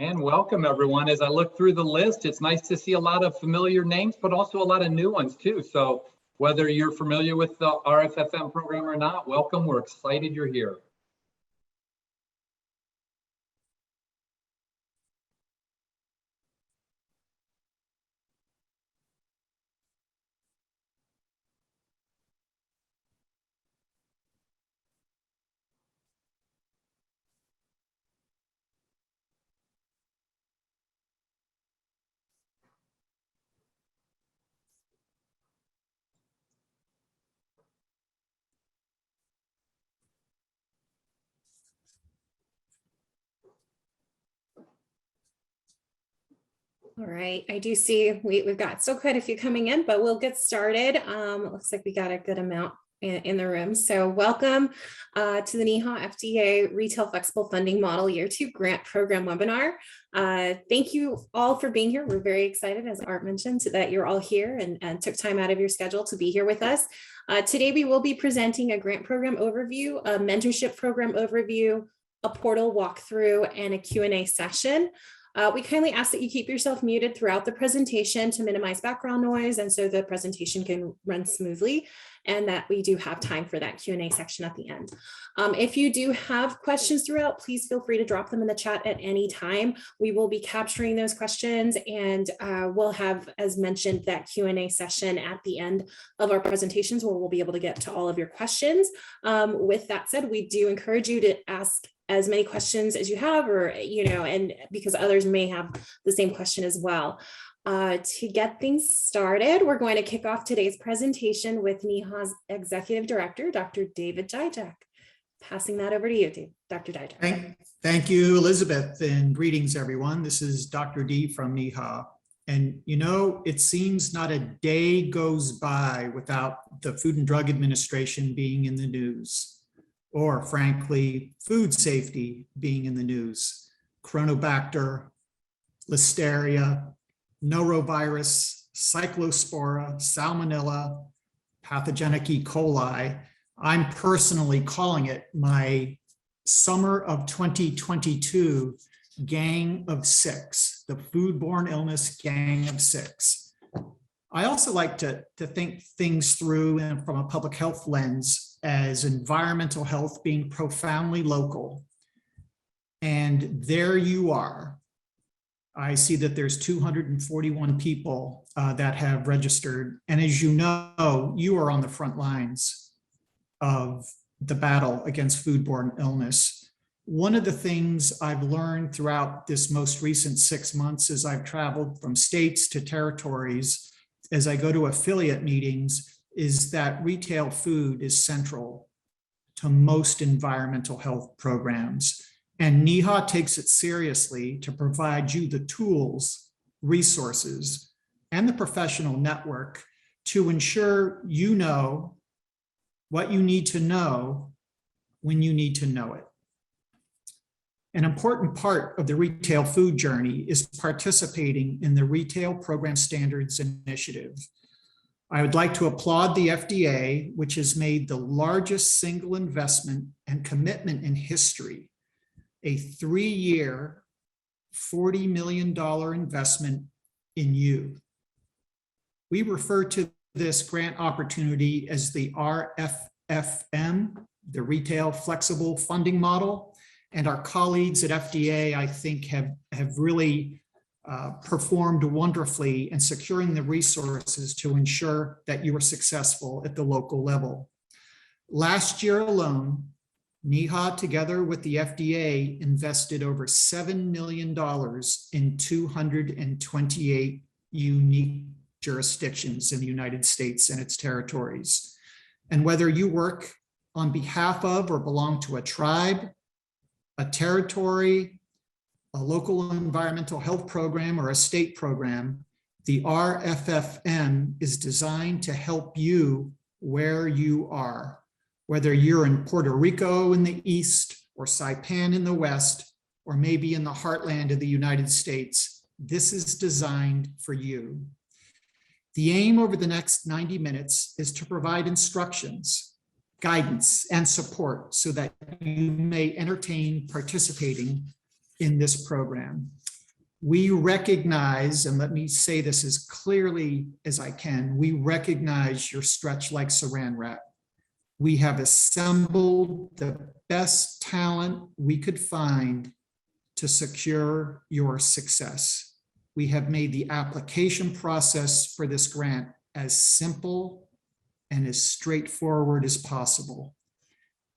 And welcome everyone. As I look through the list, it's nice to see a lot of familiar names, but also a lot of new ones too. So whether you're familiar with the RFFM program or not, welcome. We're excited you're here. All right, I do see we've got still quite a few coming in, but we'll get started. It looks like we got a good amount in the room. So welcome to the NEHA-FDA Retail Flexible Funding Model Year 2 Grant Program webinar. Thank you all for being here. We're very excited, as Art mentioned, that you're all here and took time out of your schedule to be here with us. Today, we will be presenting a grant program overview, a mentorship program overview, a portal walkthrough, and a Q&A session. We kindly ask that you keep yourself muted throughout the presentation to minimize background noise and so the presentation can run smoothly, and that we do have time for that Q&A section at the end. If you do have questions throughout, please feel free to drop them in the chat at any time. We will be capturing those questions, and we'll have, as mentioned, that Q&A session at the end of our presentations where we'll be able to get to all of your questions. With that said, we do encourage you to ask as many questions as you have, or, and because others may have the same question as well. To get things started, we're going to kick off today's presentation with NEHA's Executive Director, Dr. David Dijak. Passing that over to you, Dr. Dijak. Thank you, Elizabeth, and greetings, everyone. This is Dr. D from NEHA. And it seems not a day goes by without the Food and Drug Administration being in the news, or frankly, food safety being in the news. Chronobacter, Listeria, norovirus, cyclospora, salmonella, pathogenic E. coli. I'm personally calling it my summer of 2022 gang of six, the foodborne illness gang of six. I also like to think things through and from a public health lens as environmental health being profoundly local. And there you are. I see that there's 241 people that have registered. And as you know, you are on the front lines of the battle against foodborne illness. One of the things I've learned throughout this most recent 6 months as I've traveled from states to territories, as I go to affiliate meetings, is that retail food is central to most environmental health programs. And NEHA takes it seriously to provide you the tools, resources, and the professional network to ensure you know what you need to know when you need to know it. An important part of the retail food journey is participating in the Retail Program Standards Initiative. I would like to applaud the FDA, which has made the largest single investment and commitment in history, a 3-year, $40 million investment in you. We refer to this grant opportunity as the RFFM, the Retail Flexible Funding Model, and our colleagues at FDA, I think, have really performed wonderfully in securing the resources to ensure that you are successful at the local level. Last year alone, NEHA, together with the FDA, invested over $7 million in 228 unique jurisdictions in the United States and its territories. And whether you work on behalf of or belong to a tribe, a territory, a local environmental health program, or a state program, the RFFM is designed to help you where you are. Whether you're in Puerto Rico in the east, or Saipan in the west, or maybe in the heartland of the United States, this is designed for you. The aim over the next 90 minutes is to provide instructions, guidance, and support so that you may entertain participating in this program. We recognize, and let me say this as clearly as I can, we recognize you're stretched like saran wrap. We have assembled the best talent we could find to secure your success. We have made the application process for this grant as simple and as straightforward as possible.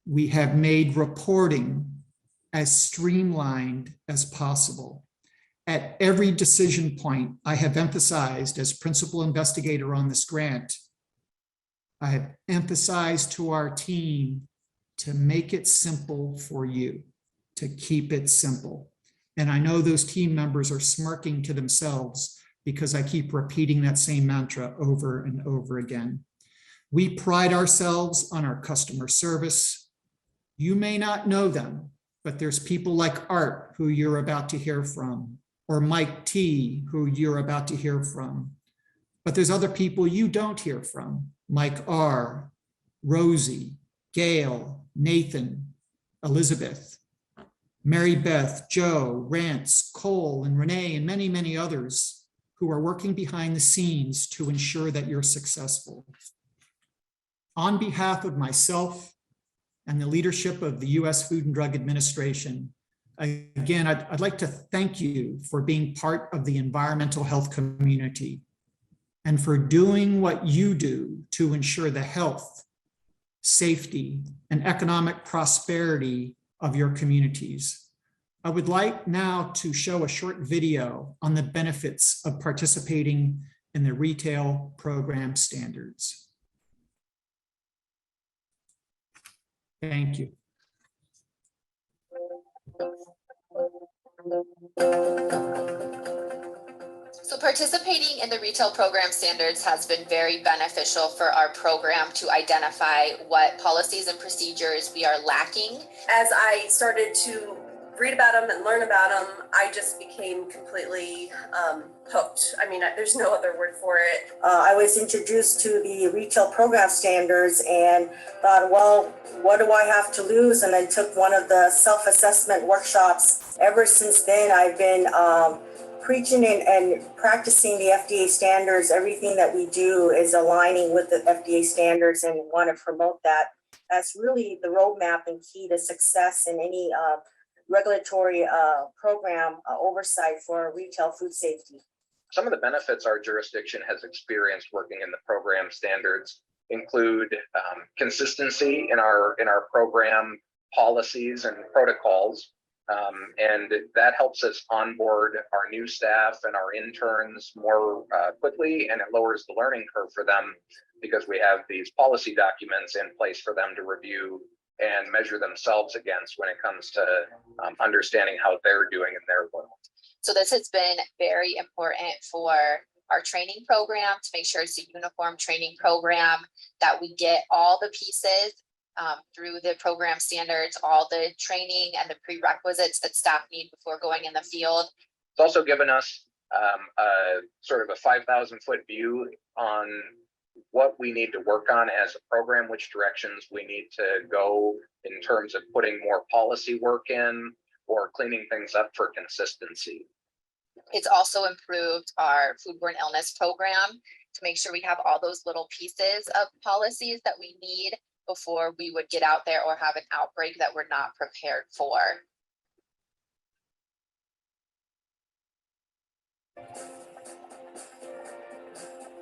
We have made reporting as streamlined as possible. At every decision point, I have emphasized as principal investigator on this grant, I have emphasized to our team to make it simple for you, to keep it simple. And I know those team members are smirking to themselves because I keep repeating that same mantra over and over again. We pride ourselves on our customer service. You may not know them, but there's people like Art, who you're about to hear from, or Mike T, who you're about to hear from. But there's other people you don't hear from, Mike R, Rosie, Gail, Nathan, Elizabeth, Mary Beth, Joe, Rance, Cole, and Renee, and many, many others who are working behind the scenes to ensure that you're successful. On behalf of myself and the leadership of the U.S. Food and Drug Administration, again, I'd like to thank you for being part of the environmental health community and for doing what you do to ensure the health, safety, and economic prosperity of your communities. I would like now to show a short video on the benefits of participating in the retail program standards. Thank you. So participating in the retail program standards has been very beneficial for our program to identify what policies and procedures we are lacking. As I started to read about them and learn about them, I just became completely hooked. I mean, there's no other word for it. I was introduced to the retail program standards and thought, well, what do I have to lose? And I took one of the self-assessment workshops. Ever since then, I've been preaching and practicing the FDA standards. Everything that we do is aligning with the FDA standards, and we want to promote that. That's really the roadmap and key to success in any regulatory program oversight for retail food safety. Some of the benefits our jurisdiction has experienced working in the program standards include consistency in our program policies and protocols. And that helps us onboard our new staff and our interns more quickly, and it lowers the learning curve for them because we have these policy documents in place for them to review and measure themselves against when it comes to understanding how they're doing in their work. So this has been very important for our training program to make sure it's a uniform training program, that we get all the pieces through the program standards, all the training and the prerequisites that staff need before going in the field. It's also given us a sort of a 5,000-foot view on what we need to work on as a program, which directions we need to go in terms of putting more policy work in or cleaning things up for consistency. It's also improved our foodborne illness program to make sure we have all those little pieces of policies that we need before we would get out there or have an outbreak that we're not prepared for.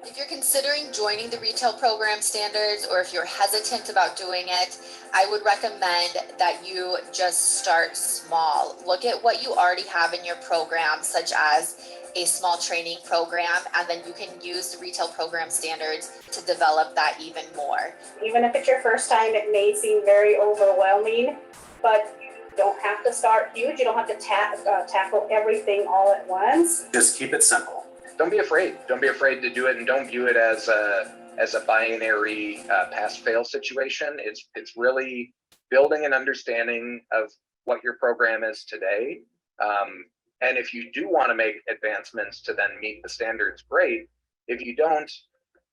If you're considering joining the retail program standards, or if you're hesitant about doing it, I would recommend that you just start small. Look at what you already have in your program, such as a small training program, and then you can use the retail program standards to develop that even more. Even if it's your first time, it may seem very overwhelming, but you don't have to start huge. You don't have to tackle everything all at once. Just keep it simple. Don't be afraid. Don't be afraid to do it, and don't view it as a binary pass-fail situation. It's really building an understanding of what your program is today. And if you do want to make advancements to then meet the standards, great. If you don't,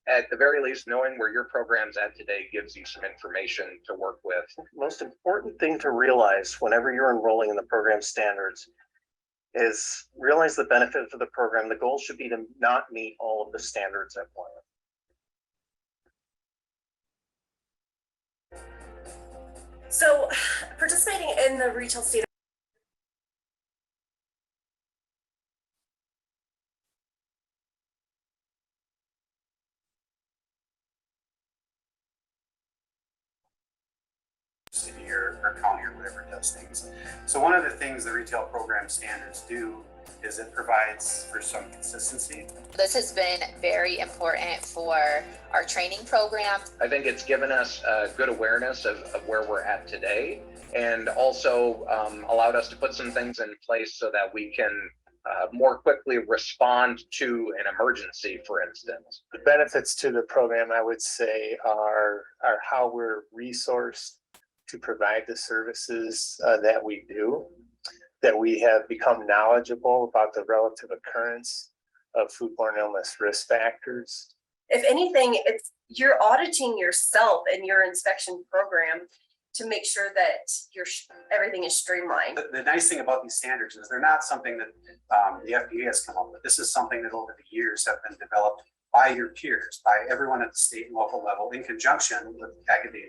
at the very least, knowing where your program's at today gives you some information to work with. Most important thing to realize whenever you're enrolling in the program standards is realize the benefit of the program. The goal should be to not meet all of the standards at once. So participating in the retail standard city or county or whatever does things. So one of the things the retail program standards do is it provides for some consistency. This has been very important for our training program. I think it's given us a good awareness of where we're at today, and also allowed us to put some things in place so that we can more quickly respond to an emergency, for instance. The benefits to the program, I would say, are how we're resourced to provide the services that we do, that we have become knowledgeable about the relative occurrence of foodborne illness risk factors. if anything, it's you're auditing yourself and your inspection program to make sure that everything is streamlined. The nice thing about these standards is they're not something that the FDA has come up with. This is something that over the years have been developed by your peers, by everyone at the state and local level, in conjunction with academia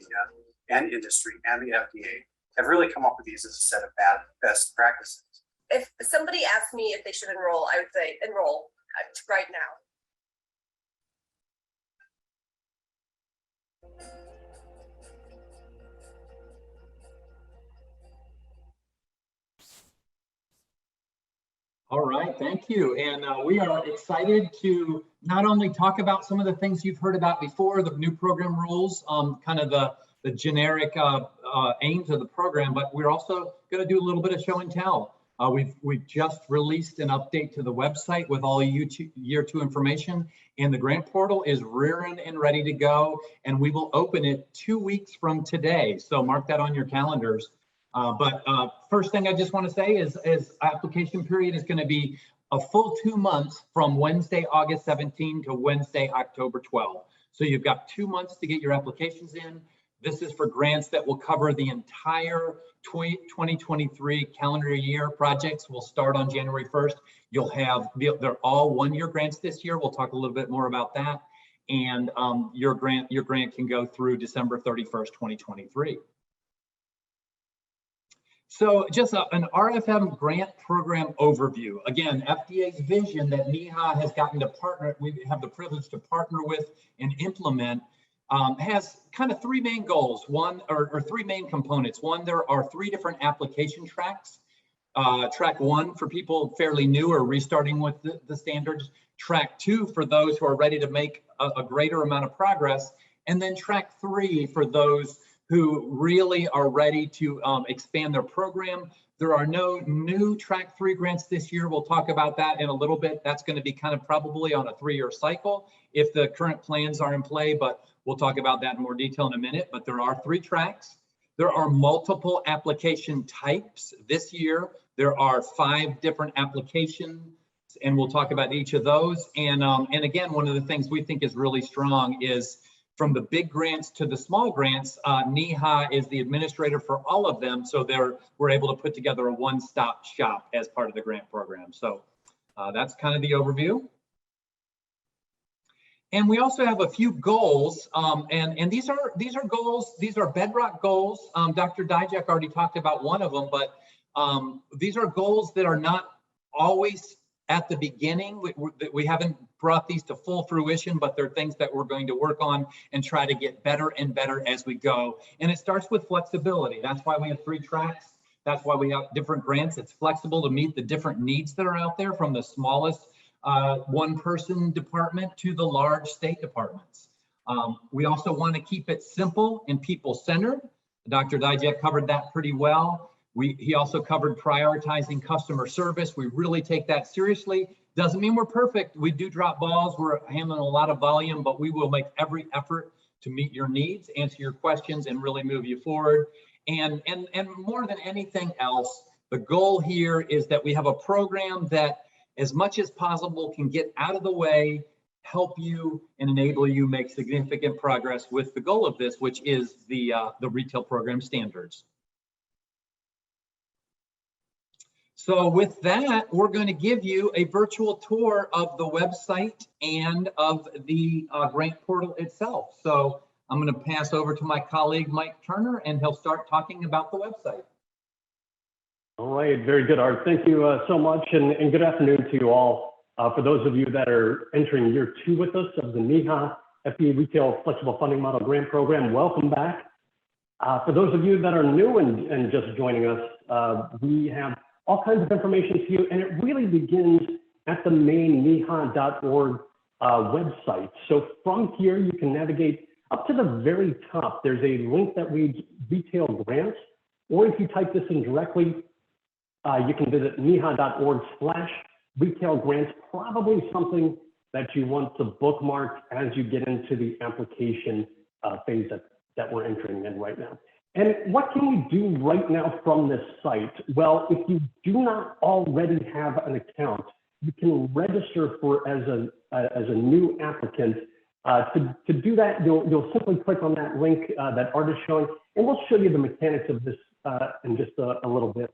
and industry and the FDA, have really come up with these as a set of best practices. If somebody asked me if they should enroll, I would say enroll right now. All right, thank you. And we are excited to not only talk about some of the things you've heard about before, the new program rules, kind of the generic aims of the program, but we're also going to do a little bit of show and tell. We've just released an update to the website with all year two information, and the grant portal is rearing and ready to go, and we will open it 2 weeks from today. So mark that on your calendars. But first thing I just want to say is application period is going to be a full 2 months from Wednesday, August 17 to Wednesday, October 12. So you've got 2 months to get your applications in. This is for grants that will cover the entire 2023 calendar year. Projects will start on January 1st. You'll have, they're all 1-year grants this year. We'll talk a little bit more about that. And your grant can go through December 31st, 2023. So just an RFM grant program overview. Again, FDA's vision that NEHA has gotten to partner, we have the privilege to partner with and implement, has kind of 3 main goals, or 3 main components. One, there are 3 different application tracks. Track 1 for people fairly new or restarting with the standards. Track 2 for those who are ready to make a greater amount of progress. And then track 3 for those who really are ready to expand their program. There are no new track 3 grants this year. We'll talk about that in a little bit. That's going to be kind of probably on a 3-year cycle if the current plans are in play, but we'll talk about that in more detail in a minute. But there are 3 tracks. There are multiple application types this year. There are 5 different applications, and we'll talk about each of those. And again, one of the things we think is really strong is from the big grants to the small grants, NEHA is the administrator for all of them. So we're able to put together a one-stop shop as part of the grant program. So that's kind of the overview. And we also have a few goals, and these are goals. These are Bedrock Goals. Dr. Dijak already talked about one of them, but these are goals that are not always at the beginning. We haven't brought these to full fruition, but they're things that we're going to work on and try to get better and better as we go. And it starts with flexibility. That's why we have 3 tracks. That's why we have different grants. It's flexible to meet the different needs that are out there, from the smallest one-person department to the large state departments. We also want to keep it simple and people-centered. Dr. Dijak covered that pretty well. He also covered prioritizing customer service. We really take that seriously. Doesn't mean we're perfect. We do drop balls. We're handling a lot of volume, but we will make every effort to meet your needs, answer your questions, and really move you forward. And more than anything else, the goal here is that we have a program that, as much as possible, can get out of the way, help you, and enable you make significant progress with the goal of this, which is the retail program standards. So with that, we're going to give you a virtual tour of the website and of the grant portal itself. So I'm going to pass over to my colleague, Mike Turner, and he'll start talking about the website. All right, very good, Art. Thank you so much, and good afternoon to you all. For those of you that are entering year 2 with us of the NEHA-FDA Retail Flexible Funding Model Grant Program, welcome back. For those of you that are new and just joining us, we have all kinds of information to you, and it really begins at the main NEHA.org website. So from here, you can navigate up to the very top. There's a link that reads Retail Grants, or if you type this in directly, you can visit neha.org/retail grants, probably something that you want to bookmark as you get into the application phase that we're entering in right now. And what can we do right now from this site? Well, if you do not already have an account, you can register as a new applicant. To do that, you'll simply click on that link that Art is showing, and we'll show you the mechanics of this in just a little bit.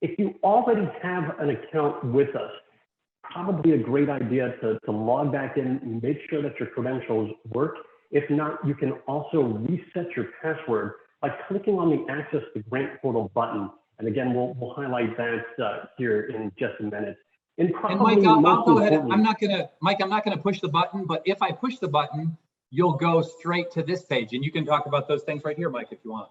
If you already have an account with us, probably a great idea to log back in and make sure that your credentials work. If not, you can also reset your password by clicking on the Access the Grant Portal button. And again, we'll highlight that here in just a minute. And Mike, I'll go ahead. I'm not gonna push the button, but if I push the button, you'll go straight to this page, and you can talk about those things right here, Mike, if you want.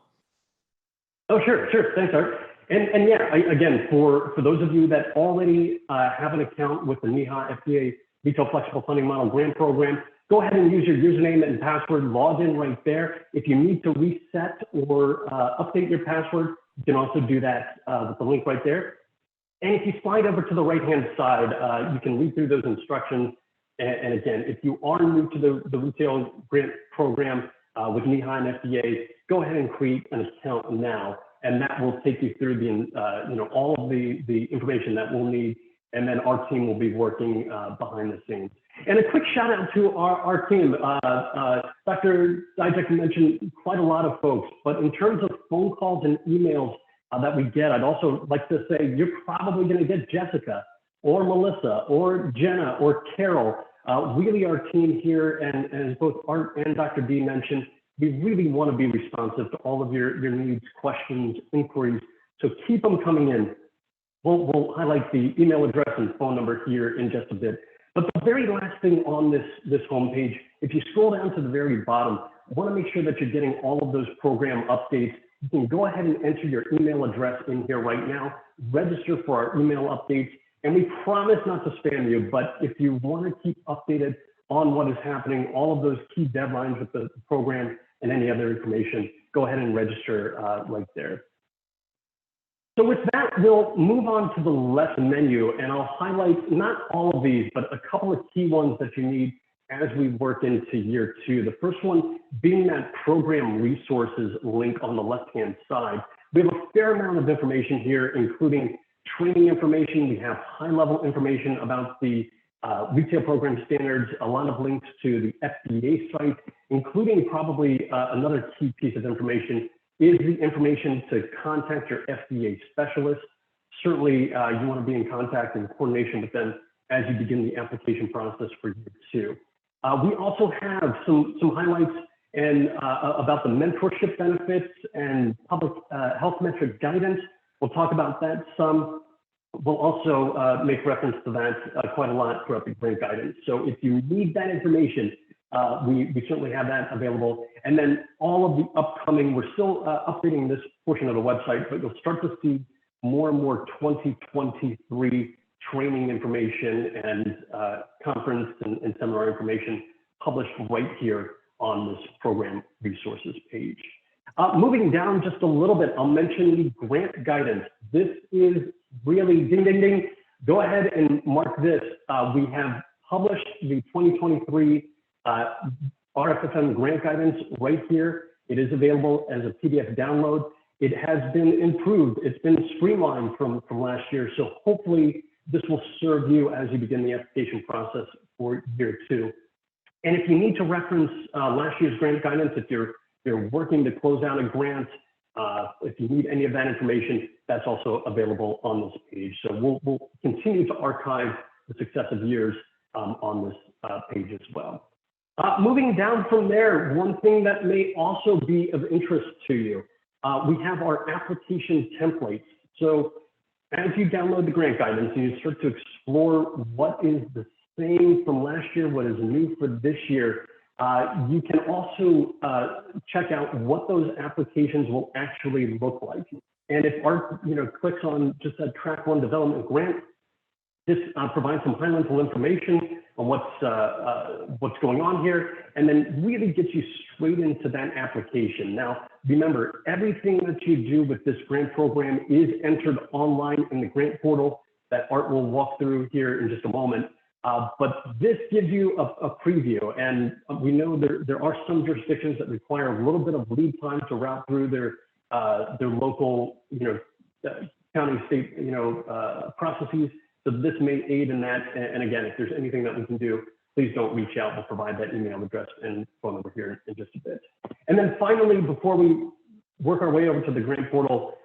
Oh, sure. Thanks, Art. And yeah, again, for those of you that already have an account with the NEHA-FDA Retail Flexible Funding Model Grant Program, go ahead and use your username and password, log in right there. If you need to reset or update your password, you can also do that with the link right there. And if you slide over to the right-hand side, you can read through those instructions. And again, if you are new to the Retail Grant Program with NEHA and FDA, go ahead and create an account now. And that will take you through the, all of the information that we'll need. And then our team will be working behind the scenes. And a quick shout out to our team. Dr. Dijak mentioned quite a lot of folks, but in terms of phone calls and emails that we get, I'd also like to say you're probably going to get Jessica or Melissa or Jenna or Carol. Really our team here, and as both Art and Dr. D mentioned, we really want to be responsive to all of your needs, questions, inquiries. So keep them coming in. We'll highlight the email address and phone number here in just a bit. But the very last thing on this homepage, if you scroll down to the very bottom, I want to make sure that you're getting all of those program updates. You can go ahead and enter your email address in here right now, register for our email updates, and we promise not to spam you, but if you want to keep updated on what is happening, all of those key deadlines with the program and any other information, go ahead and register right there. So with that, we'll move on to the left menu, and I'll highlight not all of these, but a couple of key ones that you need as we work into year 2. The first one being that program resources link on the left-hand side. We have a fair amount of information here, including training information. We have high-level information about the retail program standards, a lot of links to the FDA site, including probably another key piece of information is the information to contact your FDA specialist. Certainly, you want to be in contact and coordination with them as you begin the application process for year 2. We also have some highlights and about the mentorship benefits and public health metric guidance. We'll talk about that some. We'll also make reference to that quite a lot throughout the grant guidance. So if you need that information, we certainly have that available. And then all of the upcoming, we're still updating this portion of the website, but you'll start to see more and more 2023 training information and conference and seminar information published right here on this program resources page. Moving down just a little bit, I'll mention the grant guidance. This is really ding, ding, ding. Go ahead and mark this. We have published the 2023 RFFM grant guidance right here. It is available as a PDF download. It has been improved. It's been streamlined from last year. So hopefully this will serve you as you begin the application process for year 2. And if you need to reference last year's grant guidance, if you're working to close out a grant If you need any of that information, that's also available on this page. So we'll continue to archive the successive years on this page as well. Moving down from there, one thing that may also be of interest to you, we have our application templates. So as you download the grant guidance and you start to explore what is the same from last year, what is new for this year, you can also check out what those applications will actually look like. And if Art clicks on just a track 1 development grant, this provides some high-level information on what's going on here, and then really gets you straight into that application. Now, remember, everything that you do with this grant program is entered online in the grant portal that Art will walk through here in just a moment. But this gives you a preview, and we know there are some jurisdictions that require a little bit of lead time to route through their local, county, state, processes. So this may aid in that. And again, if there's anything that we can do, please don't reach out. We'll provide that email address and phone number here in just a bit. And then finally, before we work our way over to the grant portal,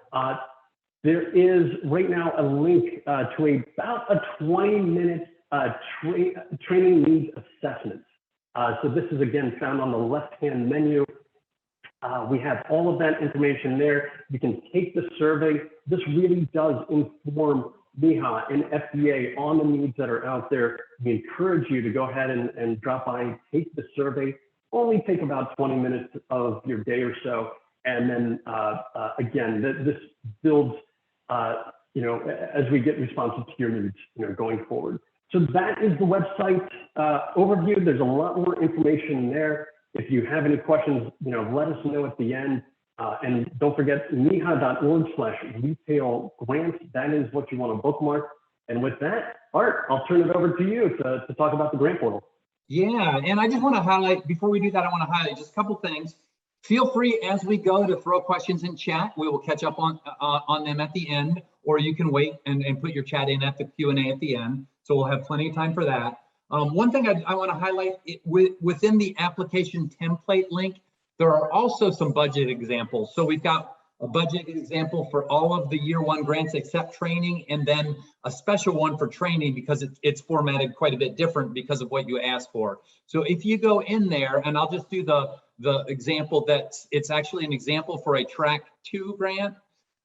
there is right now a link to about a 20-minute training needs assessment. So this is again found on the left-hand menu. We have all of that information there. You can take the survey. This really does inform NEHA and FDA on the needs that are out there. We encourage you to go ahead and drop by and take the survey. Only take about 20 minutes of your day or so. And then again, this builds, as we get responsive to your needs, going forward. So that is the website overview. There's a lot more information there. If you have any questions, let us know at the end. And don't forget neha.org/retail grant. That is what you want to bookmark. And with that, Art, I'll turn it over to you to talk about the grant portal. Yeah, and I just want to highlight, before we do that, I want to highlight just a couple things. Feel free as we go to throw questions in chat. We will catch up on them at the end, or you can wait and put your chat in at the Q&A at the end. So we'll have plenty of time for that. One thing I want to highlight, within the application template link, there are also some budget examples. So we've got a budget example for all of the year 1 grants except training, and then a special one for training because it's formatted quite a bit different because of what you asked for. So if you go in there, and I'll just do the example it's actually an example for a track 2 grant,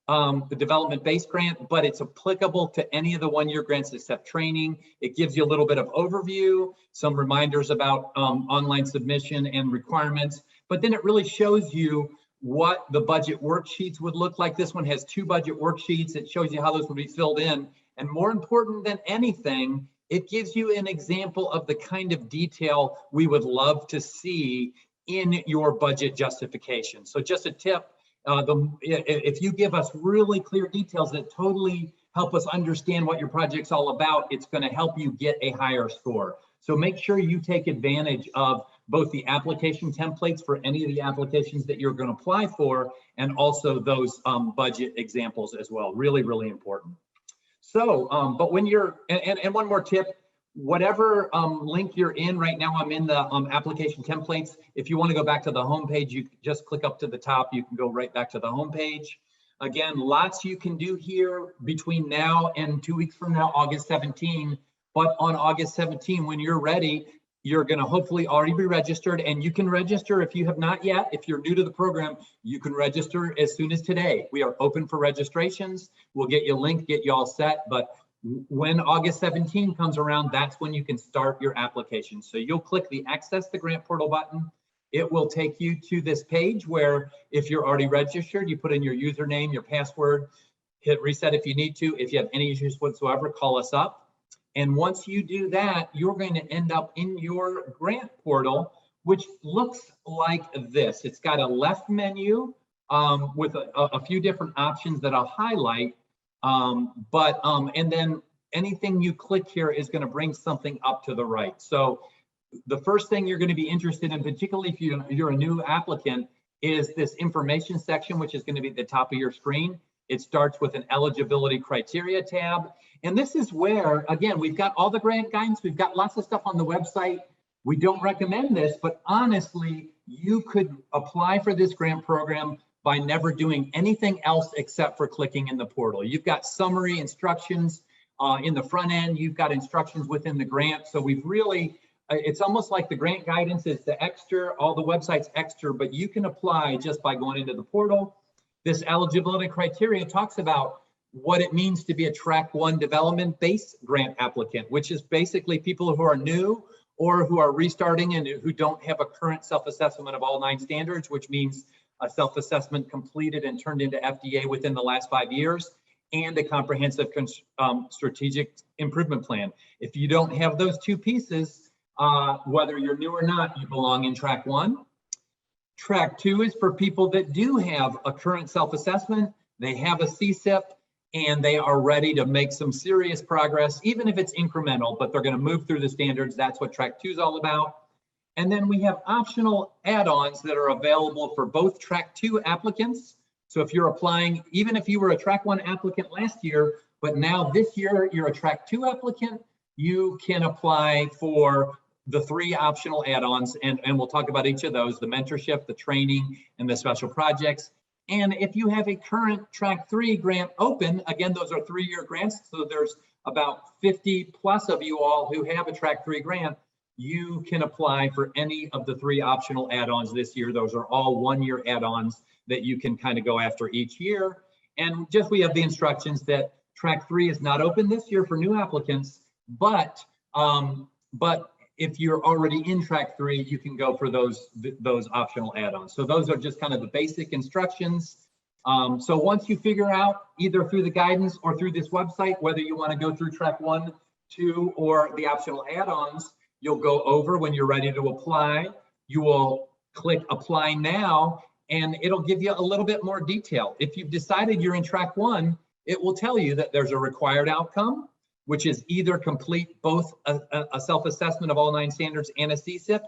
the development-based grant, but it's applicable to any of the 1-year grants except training. It gives you a little bit of overview, some reminders about online submission and requirements, but then it really shows you what the budget worksheets would look like. This one has 2 budget worksheets. It shows you how those would be filled in. And more important than anything, it gives you an example of the kind of detail we would love to see in your budget justification. So just a tip, if you give us really clear details that totally help us understand what your project's all about, it's going to help you get a higher score. So make sure you take advantage of both the application templates for any of the applications that you're going to apply for, and also those budget examples as well. Really, really important. So, but when you're, and one more tip, whatever link you're in right now, I'm in the application templates. If you want to go back to the home page, you just click up to the top. You can go right back to the home page. Again, lots you can do here between now and 2 weeks from now, August 17. But on August 17, when you're ready, you're going to hopefully already be registered, and you can register if you have not yet. If you're new to the program, you can register as soon as today. We are open for registrations. We'll get you a link, get you all set. But when August 17 comes around, that's when you can start your application. So you'll click the Access the Grant Portal button. It will take you to this page where if you're already registered, you put in your username, your password, hit reset if you need to. If you have any issues whatsoever, call us up. And once you do that, you're going to end up in your grant portal, which looks like this. It's got a left menu with a few different options that I'll highlight. And then anything you click here is going to bring something up to the right. So the first thing you're going to be interested in, particularly if you're a new applicant, is this information section, which is going to be at the top of your screen. It starts with an eligibility criteria tab. And this is where, again, we've got all the grant guidance. We've got lots of stuff on the website. We don't recommend this, but honestly, you could apply for this grant program by never doing anything else except for clicking in the portal. You've got summary instructions in the front end. You've got instructions within the grant. So we've really, it's almost like the grant guidance is the extra, all the websites extra, but you can apply just by going into the portal. This eligibility criteria talks about what it means to be a track 1 development-based grant applicant, which is basically people who are new or who are restarting and who don't have a current self-assessment of all 9 standards, which means a self-assessment completed and turned into FDA within the last 5 years, and a comprehensive strategic improvement plan. If you don't have those 2 pieces, whether you're new or not, you belong in track 1. Track 2 is for people that do have a current self-assessment, they have a Csip, and they are ready to make some serious progress, even if it's incremental, but they're going to move through the standards. That's what track 2 is all about. And then we have optional add-ons that are available for both track 2 applicants. So if you're applying, even if you were a track 1 applicant last year, but now this year you're a track 2 applicant, you can apply for the 3 optional add-ons, and we'll talk about each of those: the mentorship, the training, and the special projects. And if you have a current track 3 grant open, again, those are 3-year grants. So there's about 50 plus of you all who have a track 3 grant. You can apply for any of the 3 optional add-ons this year. Those are all 1-year add-ons that you can kind of go after each year. And just, we have the instructions that track 3 is not open this year for new applicants, but if you're already in track 3, you can go for those optional add-ons. So those are just kind of the basic instructions. So once you figure out, either through the guidance or through this website, whether you want to go through track 1, 2, or the optional add-ons, you'll go over. When you're ready to apply, you will click apply now, and it'll give you a little bit more detail. If you've decided you're in track 1, it will tell you that there's a required outcome, which is either complete both a self-assessment of all 9 standards and a Csip,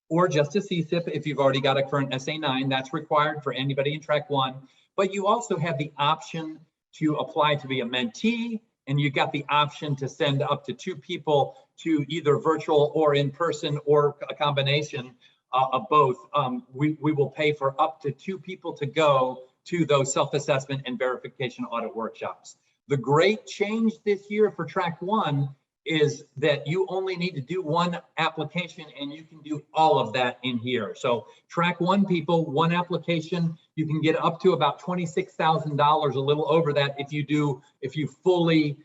or just a Csip if you've already got a current SA9. That's required for anybody in track 1. But you also have the option to apply to be a mentee, and you've got the option to send up to 2 people to either virtual or in person, or a combination of both. We will pay for up to 2 people to go to those self-assessment and verification audit workshops. The great change this year for track 1 is that you only need to do 1 application, and you can do all of that in here. So track 1 people, 1 application, you can get up to about $26,000, a little over that, if you fully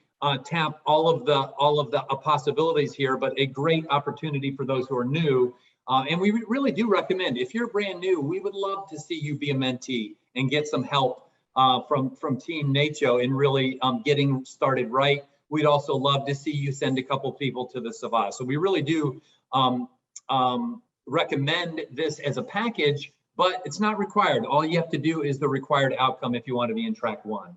tap all of the possibilities here. But a great opportunity for those who are new. And we really do recommend, if you're brand new, we would love to see you be a mentee and get some help from Team NEHA in really getting started right. We'd also love to see you send a couple people to the Savage. So we really do recommend this as a package, but it's not required. All you have to do is the required outcome if you want to be in track 1.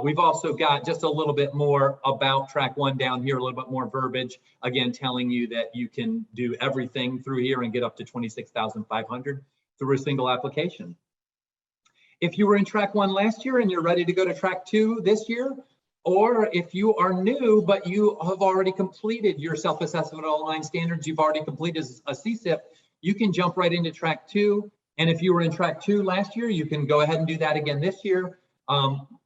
We've also got just a little bit more about track 1 down here, a little bit more verbiage, again, telling you that you can do everything through here and get up to $26,500 through a single application. If you were in track 1 last year and you're ready to go to track 2 this year, or if you are new, but you have already completed your self-assessment of all 9 standards, you've already completed a Csip, you can jump right into track 2. And if you were in track 2 last year, you can go ahead and do that again this year.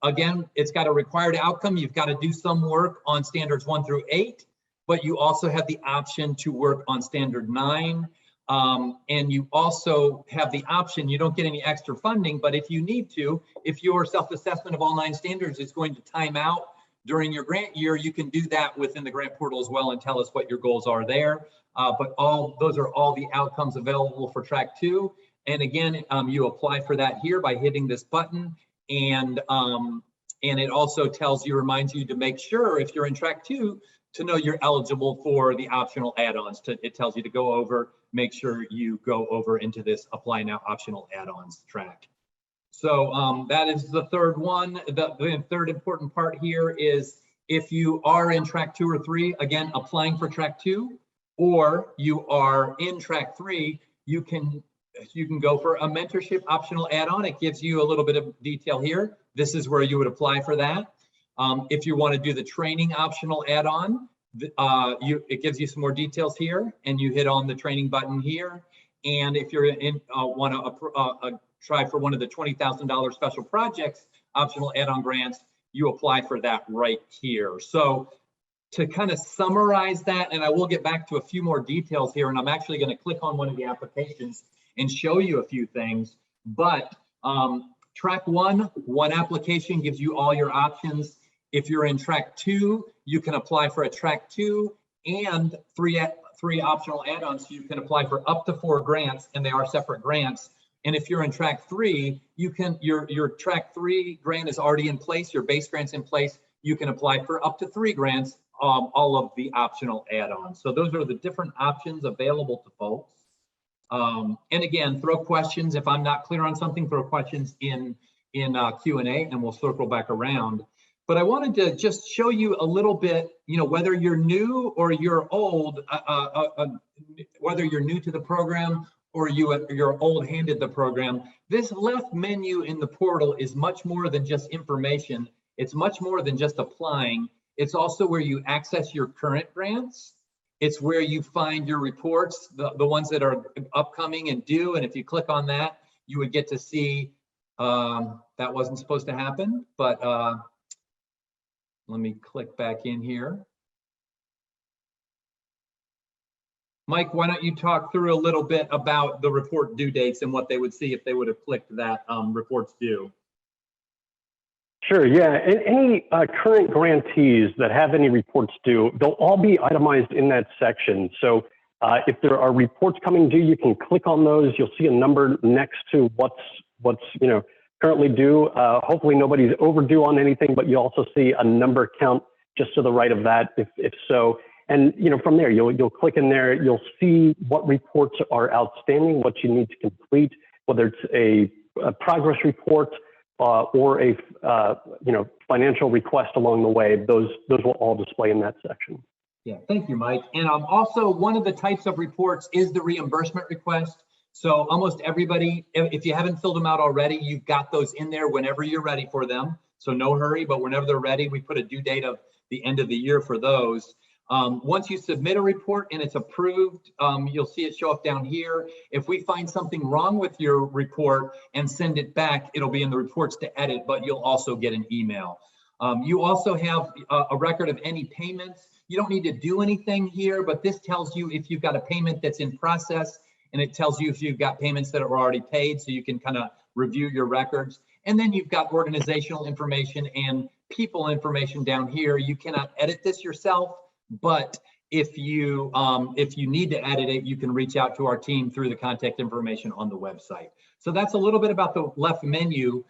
Again, it's got a required outcome. You've got to do some work on standards 1 through 8, but you also have the option to work on standard 9. And you also have the option, you don't get any extra funding, but if you need to, if your self-assessment of all 9 standards is going to time out during your grant year, you can do that within the grant portal as well and tell us what your goals are there. But those are all the outcomes available for track 2. And again, you apply for that here by hitting this button. And it also reminds you to make sure, if you're in track 2, to know you're eligible for the optional add-ons. It tells you to go over, make sure you go over into this apply now optional add-ons track. So that is the third one. The third important part here is, if you are in track 2 or 3, again, applying for track 2, or you are in track 3, you can go for a mentorship optional add-on. It gives you a little bit of detail here. This is where you would apply for that. If you want to do the training optional add-on, it gives you some more details here, and you hit on the training button here. And if you're want to try for one of the $20,000 special projects, optional add-on grants, you apply for that right here. So to kind of summarize that, and I will get back to a few more details here, and I'm actually going to click on one of the applications and show you a few things. But track one application gives you all your options. If you're in track 2, you can apply for a track 2 and three optional add-ons. So you can apply for up to 4 grants, and they are separate grants. And if you're in track 3, you can your track 3 grant is already in place, your base grant's in place. You can apply for up to 3 grants, all of the optional add-ons. So those are the different options available to folks. And again, throw questions. If I'm not clear on something, throw questions in Q&A, and we'll circle back around. But I wanted to just show you a little bit, whether you're new or you're old, whether you're new to the program or you're old handed the program, this left menu in the portal is much more than just information. It's much more than just applying. It's also where you access your current grants. It's where you find your reports, the ones that are upcoming and due. And if you click on that, you would get to see, that wasn't supposed to happen, but let me click back in here. Mike, why don't you talk through a little bit about the report due dates and what they would see if they would have clicked that reports due? Sure, yeah. Any current grantees that have any reports due, they'll all be itemized in that section. So if there are reports coming due, you can click on those. You'll see a number next to what's currently due. Hopefully nobody's overdue on anything, but you also see a number count just to the right of that, if so. And from there, you'll click in there. You'll see what reports are outstanding, what you need to complete, whether it's a progress report or a financial request along the way. Those will all display in that section. Yeah, thank you, Mike. And also one of the types of reports is the reimbursement request. So almost everybody, if you haven't filled them out already, you've got those in there whenever you're ready for them. So no hurry, but whenever they're ready, we put a due date of the end of the year for those. Once you submit a report and it's approved, you'll see it show up down here. If we find something wrong with your report and send it back, it'll be in the reports to edit, but you'll also get an email. You also have a record of any payments. You don't need to do anything here, but this tells you if you've got a payment that's in process, and it tells you if you've got payments that are already paid, so you can kind of review your records. And then you've got organizational information and people information down here. You cannot edit this yourself, but if you need to edit it, you can reach out to our team through the contact information on the website. So that's a little bit about the left menu.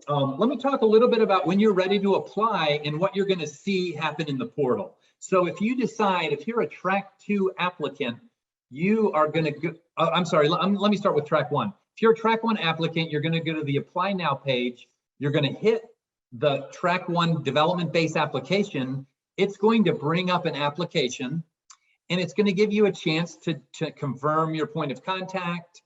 Let me talk a little bit about when you're ready to apply and what you're going to see happen in the portal. So if you decide, if you're a track 2 applicant, you are going to go, I'm sorry, let me start with track 1. If you're a track 1 applicant, you're going to go to the apply now page. You're going to hit the track 1 development base application. It's going to bring up an application, and it's going to give you a chance to confirm your point of contact.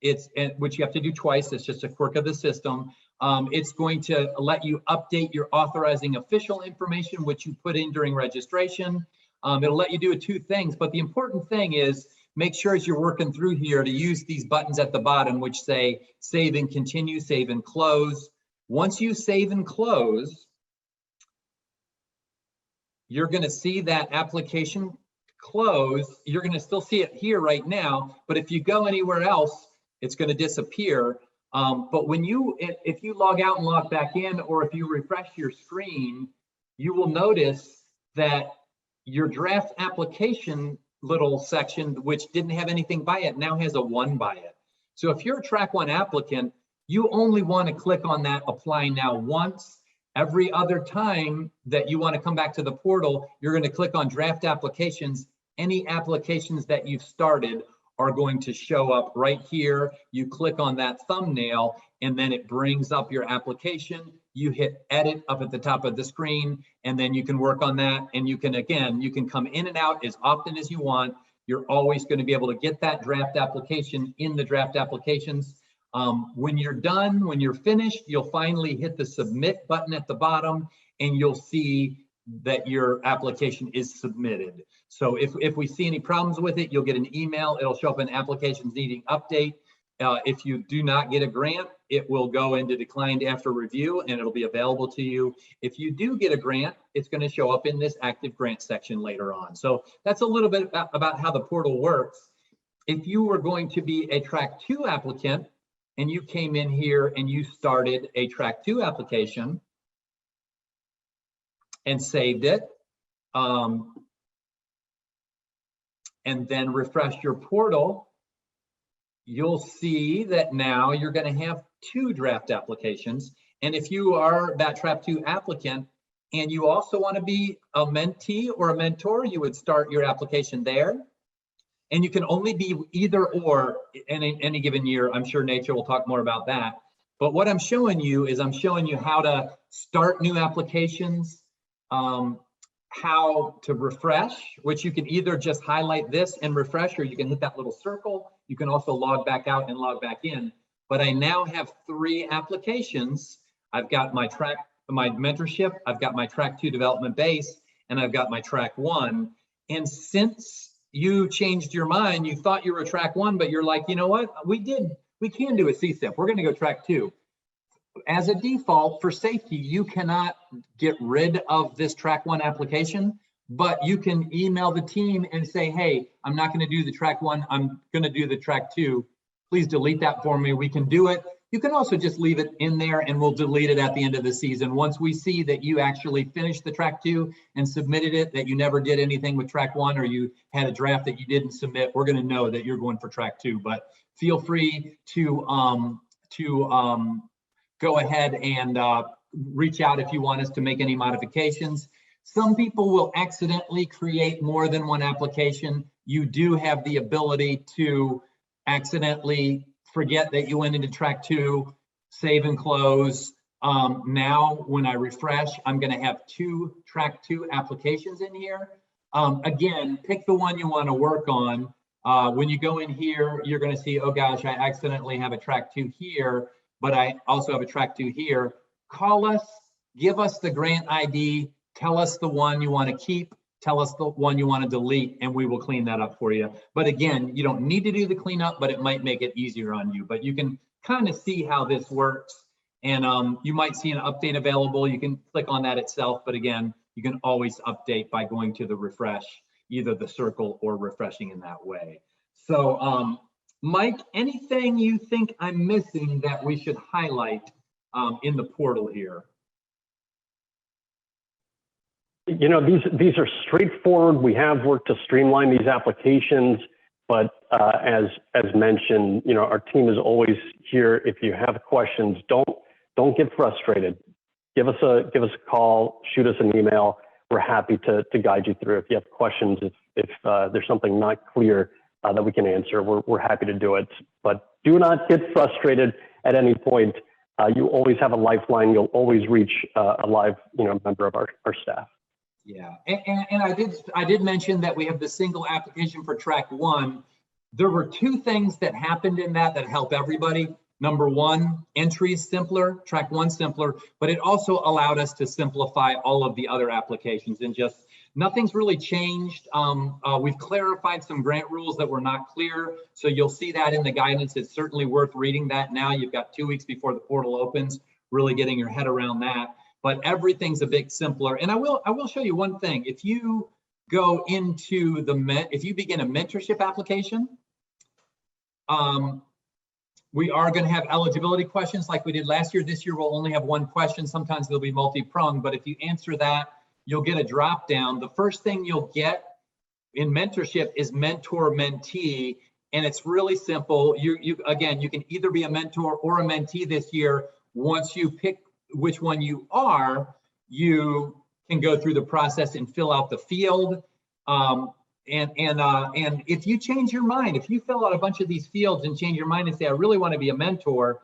Which you have to do twice. It's just a quirk of the system. It's going to let you update your authorizing official information, which you put in during registration. It'll let you do 2 things, but the important thing is make sure as you're working through here to use these buttons at the bottom, which say save and continue, save and close. Once you save and close, you're going to see that application close. You're going to still see it here right now, but if you go anywhere else, it's going to disappear. But if you log out and log back in, or if you refresh your screen, you will notice that your draft application little section, which didn't have anything by it, now has a 1 by it. So if you're a track 1 applicant, you only want to click on that apply now once. Every other time that you want to come back to the portal, you're going to click on draft applications. Any applications that you've started are going to show up right here. You click on that thumbnail, and then it brings up your application. You hit edit up at the top of the screen, and then you can work on that. And you can come in and out as often as you want. You're always going to be able to get that draft application in the draft applications. When you're done, when you're finished, you'll finally hit the submit button at the bottom, and you'll see that your application is submitted. So if we see any problems with it, you'll get an email. It'll show up in applications needing update. If you do not get a grant, it will go into declined after review and it'll be available to you. If you do get a grant, it's going to show up in this active grant section later on. So that's a little bit about how the portal works. If you were going to be a Track 2 applicant and you came in here and you started a Track 2 application and saved it, and then refresh your portal, you'll see that now you're going to have 2 draft applications. And if you are that Track 2 applicant and you also want to be a mentee or a mentor, you would start your application there. And you can only be either or in any given year. I'm sure Nature will talk more about that. But what I'm showing you is I'm showing you how to start new applications, how to refresh, which you can either just highlight this and refresh, or you can hit that little circle. You can also log back out and log back in. But I now have 3 applications. I've got my mentorship, I've got my Track 2 development base, and I've got my Track 1. And since you changed your mind, you thought you were Track 1, but you're like, you know what? We can do a Csip. We're going to go Track 2. As a default, for safety, you cannot get rid of this Track 1 application, but you can email the team and say, hey, I'm not going to do the Track 1. I'm going to do the Track 2. Please delete that for me. We can do it. You can also just leave it in there and we'll delete it at the end of the season. Once we see that you actually finished the Track 2 and submitted it, that you never did anything with Track 1, or you had a draft that you didn't submit, we're going to know that you're going for Track 2. But feel free to go ahead and reach out if you want us to make any modifications. Some people will accidentally create more than one application. You do have the ability to accidentally forget that you went into Track 2, save and close. Now, when I refresh, I'm going to have 2 Track 2 applications in here. Again, pick the one you want to work on. When you go in here, you're going to see, oh gosh, I accidentally have a Track 2 here, but I also have a Track 2 here. Call us, give us the grant ID, tell us the one you want to keep, tell us the one you want to delete, and we will clean that up for you. But again, you don't need to do the cleanup, but it might make it easier on you. But you can kind of see how this works. And you might see an update available. You can click on that itself. But again, you can always update by going to the refresh, either the circle or refreshing in that way. So Mike, anything you think I'm missing that we should highlight in the portal here? You know, these are straightforward. We have worked to streamline these applications, but as mentioned, you know, our team is always here. If you have questions, don't get frustrated. Give us a call, shoot us an email. We're happy to guide you through. If you have questions, if there's something not clear that we can answer, we're happy to do it. But do not get frustrated at any point. You always have a lifeline. You'll always reach a live, member of our staff. Yeah, and I did mention that we have the single application for Track 1. There were 2 things that happened in that help everybody. Number 1, entry is simpler, Track 1 simpler, but it also allowed us to simplify all of the other applications, and just nothing's really changed. We've clarified some grant rules that were not clear, so you'll see that in the guidance. It's certainly worth reading that now. You've got 2 weeks before the portal opens, really getting your head around that. But everything's a bit simpler. And I will show you one thing. If you go into if you begin a mentorship application, we are going to have eligibility questions like we did last year. This year we'll only have 1 question. Sometimes they'll be multi-pronged, but if you answer that, you'll get a drop down. The first thing you'll get in mentorship is mentor-mentee, and it's really simple. Again, you can either be a mentor or a mentee this year. Once you pick which one you are, you can go through the process and fill out the field. And if you change your mind, if you fill out a bunch of these fields and change your mind and say, I really want to be a mentor,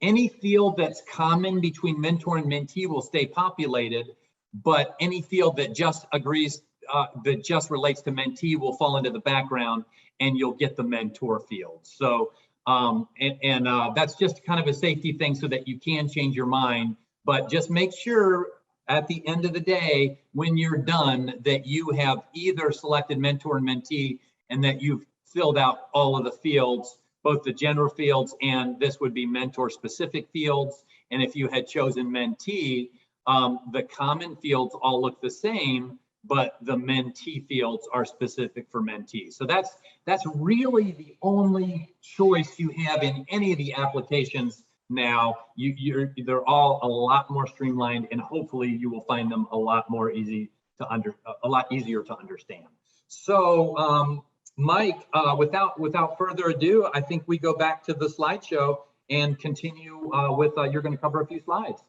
any field that's common between mentor and mentee will stay populated, but any field that just that just relates to mentee will fall into the background and you'll get the mentor field. So, that's just kind of a safety thing so that you can change your mind. But just make sure at the end of the day, when you're done, that you have either selected mentor and mentee and that you've filled out all of the fields both the general fields and this would be mentor specific fields. And if you had chosen mentee, the common fields all look the same, but the mentee fields are specific for mentee. So that's really the only choice you have in any of the applications now. They're all a lot more streamlined, and hopefully you will find them a lot easier to understand. So Mike, without further ado, I think we go back to the slideshow and continue with, you're going to cover a few slides.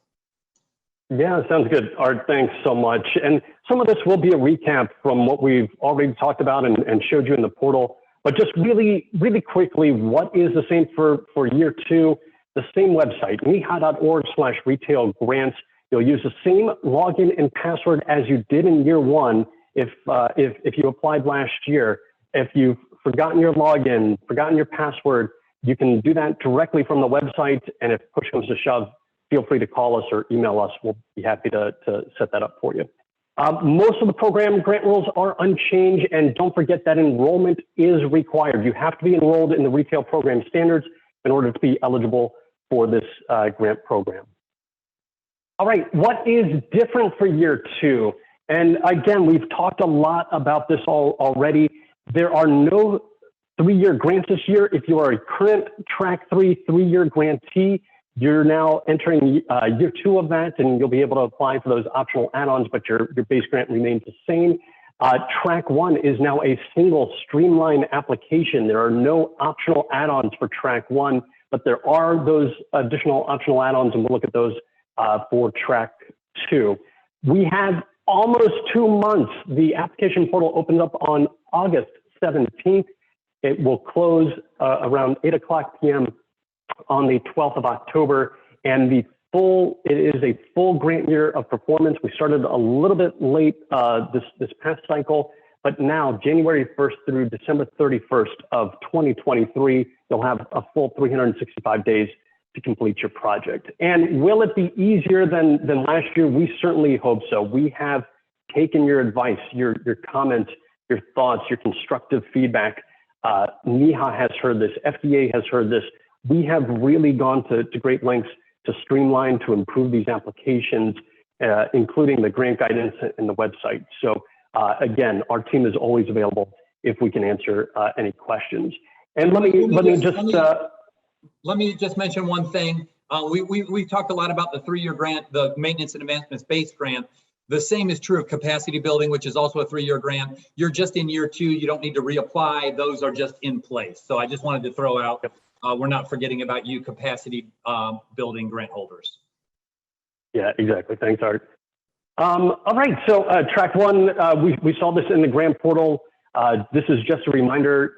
Yeah, sounds good. Art, thanks so much. And some of this will be a recap from what we've already talked about and showed you in the portal. But just really quickly, what is the same for year 2? The same website, neha.org/retail grants. You'll use the same login and password as you did in year 1 if you applied last year. If you've forgotten your login, forgotten your password, you can do that directly from the website. And if push comes to shove, feel free to call us or email us. We'll be happy to set that up for you. Most of the program grant rules are unchanged, and don't forget that enrollment is required. You have to be enrolled in the retail program standards in order to be eligible for this grant program. All right, what is different for year 2? And again, we've talked a lot about this already. There are no 3-year grants this year. If you are a current Track 3 3-year grantee, you're now entering year 2 of that, and you'll be able to apply for those optional add-ons, but your base grant remains the same. Track 1 is now a single streamlined application. There are no optional add-ons for Track 1, but there are those additional optional add-ons, and we'll look at those for Track 2. We have almost 2 months. The application portal opens up on August 17th. It will close around 8:00 p.m. on the 12th of October, and it is a full grant year of performance. We started a little bit late this past cycle, but now January 1st through December 31st of 2023, you'll have a full 365 days to complete your project. And will it be easier than last year? We certainly hope so. We have taken your advice, your comments, your thoughts, your constructive feedback. NEHA has heard this, FDA has heard this. We have really gone to great lengths to streamline, to improve these applications, including the grant guidance and the website. So again, our team is always available if we can answer any questions. And let me just mention one thing. We talked a lot about the 3-year grant, the maintenance and advancements based grant. The same is true of capacity building, which is also a 3-year grant. You're just in year 2. You don't need to reapply. Those are just in place. So I just wanted to throw out, we're not forgetting about you capacity building grant holders. Yeah, exactly. Thanks, Art. All right, so Track 1, we saw this in the grant portal. This is just a reminder,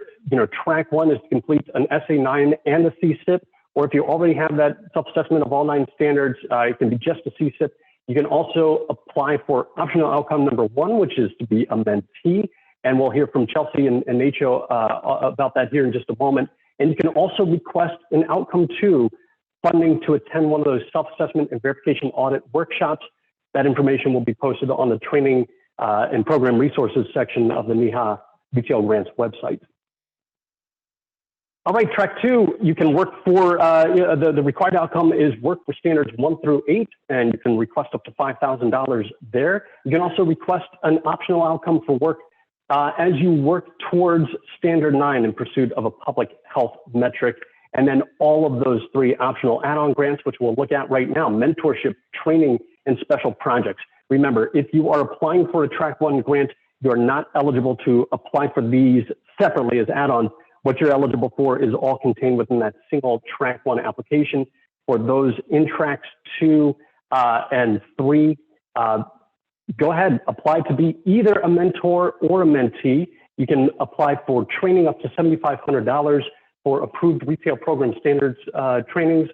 Track 1 is to complete an SA9 and a Csip, or if you already have that self-assessment of all 9 standards, it can be just a Csip. You can also apply for optional outcome number 1, which is to be a mentee, and we'll hear from Chelsea and Nacho about that here in just a moment. And you can also request an outcome 2, funding to attend one of those self-assessment and verification audit workshops. That information will be posted on the training and program resources section of the NEHA Retail Grants website. All right, Track 2, you can work for, the required outcome is work for standards 1 through 8, and you can request up to $5,000 there. You can also request an optional outcome for work as you work towards standard 9 in pursuit of a public health metric. And then all of those 3 optional add-on grants, which we'll look at right now: mentorship, training, and special projects. Remember, if you are applying for a Track 1 grant, you're not eligible to apply for these separately as add-ons. What you're eligible for is all contained within that single Track 1 application. For those in Tracks 2 and 3, go ahead, apply to be either a mentor or a mentee. You can apply for training up to $7,500 for approved retail program standards trainings.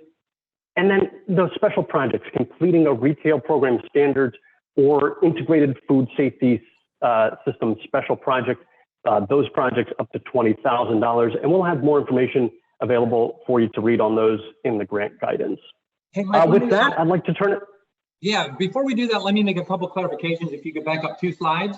And then those special projects, completing a retail program standards or integrated food safety system special project, those projects up to $20,000. And we'll have more information available for you to read on those in the grant guidance. Hey, Mike, with that, I'd like to turn it. Yeah, before we do that, let me make a couple clarifications. If you could back up 2 slides.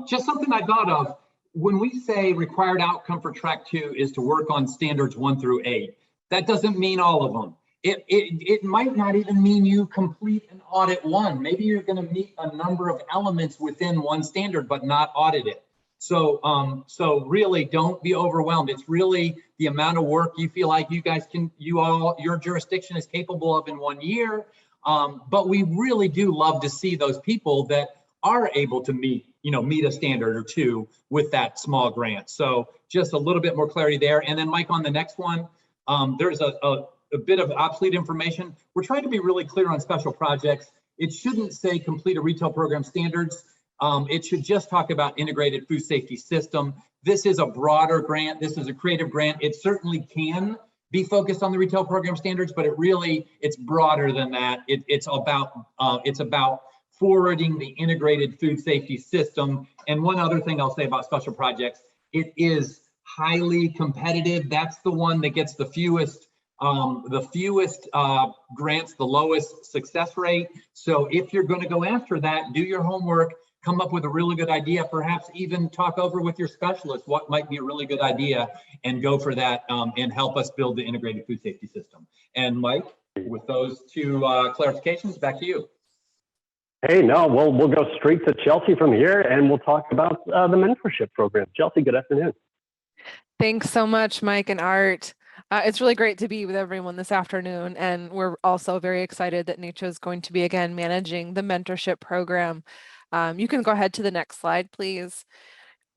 Just something I thought of. when we say required outcome for track 2 is to work on standards 1 through 8, that doesn't mean all of them. It might not even mean you complete an audit 1. Maybe you're going to meet a number of elements within one standard, but not audit it. So, so really don't be overwhelmed. It's really the amount of work you feel like your jurisdiction is capable of in 1 year. But we really do love to see those people that are able to meet a standard or 2 with that small grant. So just a little bit more clarity there. And then Mike, on the next one, there's a bit of obsolete information. We're trying to be really clear on special projects. It shouldn't say complete a retail program standards. It should just talk about integrated food safety system. This is a broader grant. This is a creative grant. It certainly can be focused on the retail program standards, but it's broader than that. It's about forwarding the integrated food safety system. And one other thing I'll say about special projects, it is highly competitive. That's the one that gets the fewest grants, the lowest success rate. So if you're going to go after that, do your homework, come up with a really good idea, perhaps even talk over with your specialist what might be a really good idea, and go for that and help us build the integrated food safety system. And Mike, with those 2 clarifications, back to you. Hey, no, we'll go straight to Chelsea from here, and we'll talk about the mentorship program. Chelsea, good afternoon. Thanks so much, Mike and Art. It's really great to be with everyone this afternoon, and we're also very excited that NEHA is going to be again managing the mentorship program. You can go ahead to the next slide, please.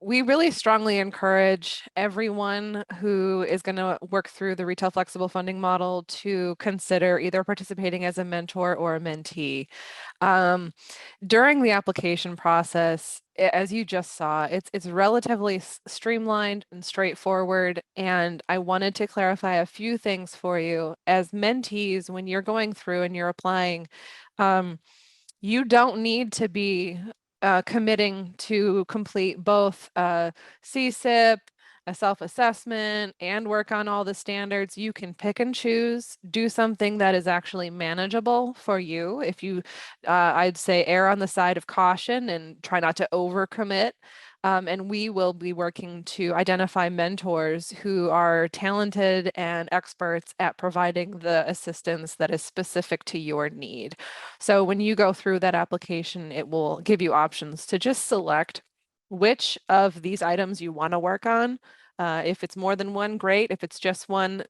We really strongly encourage everyone who is going to work through the retail flexible funding model to consider either participating as a mentor or a mentee. During the application process, as you just saw, it's relatively streamlined and straightforward. And I wanted to clarify a few things for you. As mentees, when you're going through and you're applying, you don't need to be committing to complete both Csip, a self-assessment, and work on all the standards. You can pick and choose, do something that is actually manageable for you. If you, I'd say, err on the side of caution and try not to overcommit. And we will be working to identify mentors who are talented and experts at providing the assistance that is specific to your need. So when you go through that application, it will give you options to just select which of these items you want to work on. If it's more than one, great. If it's just one,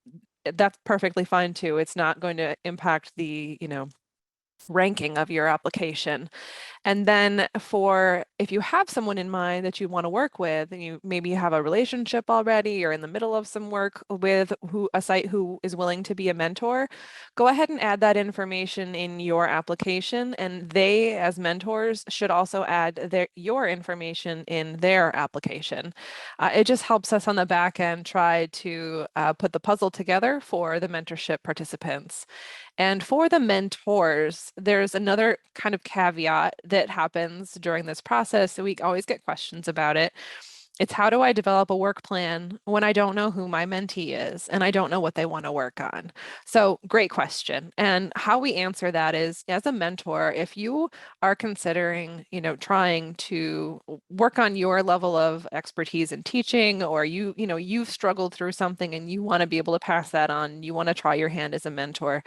that's perfectly fine too. It's not going to impact the, ranking of your application. And then if you have someone in mind that you want to work with, and you maybe have a relationship already or in the middle of some work with a site who is willing to be a mentor, go ahead and add that information in your application. And they, as mentors, should also add your information in their application. It just helps us on the back end try to put the puzzle together for the mentorship participants. And for the mentors, there's another kind of caveat that happens during this process. So we always get questions about it. It's how do I develop a work plan when I don't know who my mentee is and I don't know what they want to work on? So great question. And how we answer that is, as a mentor, if you are considering, trying to work on your level of expertise in teaching, or you've struggled through something and you want to be able to pass that on, you want to try your hand as a mentor,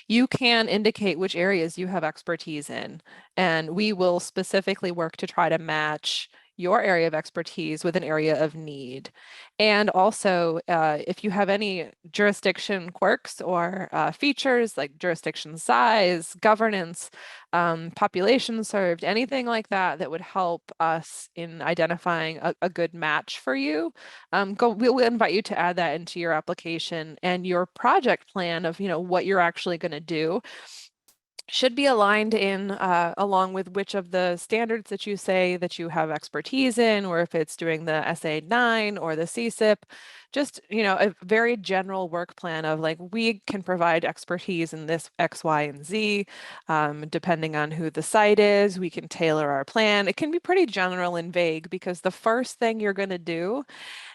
you can indicate which areas you have expertise in, and we will specifically work to try to match your area of expertise with an area of need. And also, if you have any jurisdiction quirks or features like jurisdiction size, governance, population served, anything like that that would help us in identifying a good match for you, we'll invite you to add that into your application. And your project plan of what you're actually going to do should be aligned in along with which of the standards that you say that you have expertise in, or if it's doing the SA9 or the Csip, just, a very general work plan of like, we can provide expertise in this X, Y, and Z, depending on who the site is, we can tailor our plan. It can be pretty general and vague, because the first thing you're going to do,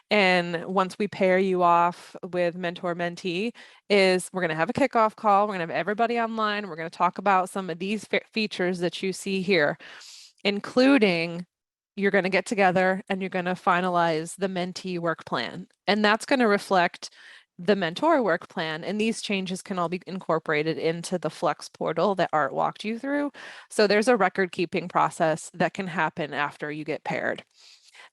and once we pair you off with mentor mentee, is we're going to have a kickoff call. We're going to have everybody online. We're going to talk about some of these features that you see here, including you're going to get together and you're going to finalize the mentee work plan. And that's going to reflect the mentor work plan. And these changes can all be incorporated into the Flex portal that Art walked you through. So there's a record keeping process that can happen after you get paired.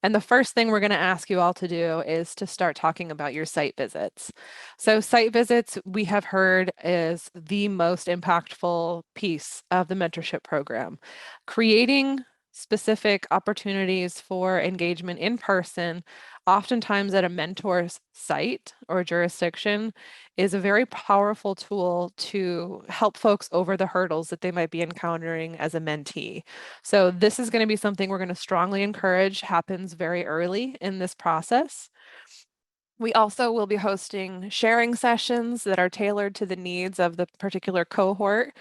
And the first thing we're going to ask you all to do is to start talking about your site visits. So site visits, we have heard, is the most impactful piece of the mentorship program. Creating specific opportunities for engagement in person, oftentimes at a mentor's site or jurisdiction, is a very powerful tool to help folks over the hurdles that they might be encountering as a mentee. So this is going to be something we're going to strongly encourage happens very early in this process. We also will be hosting sharing sessions that are tailored to the needs of the particular cohort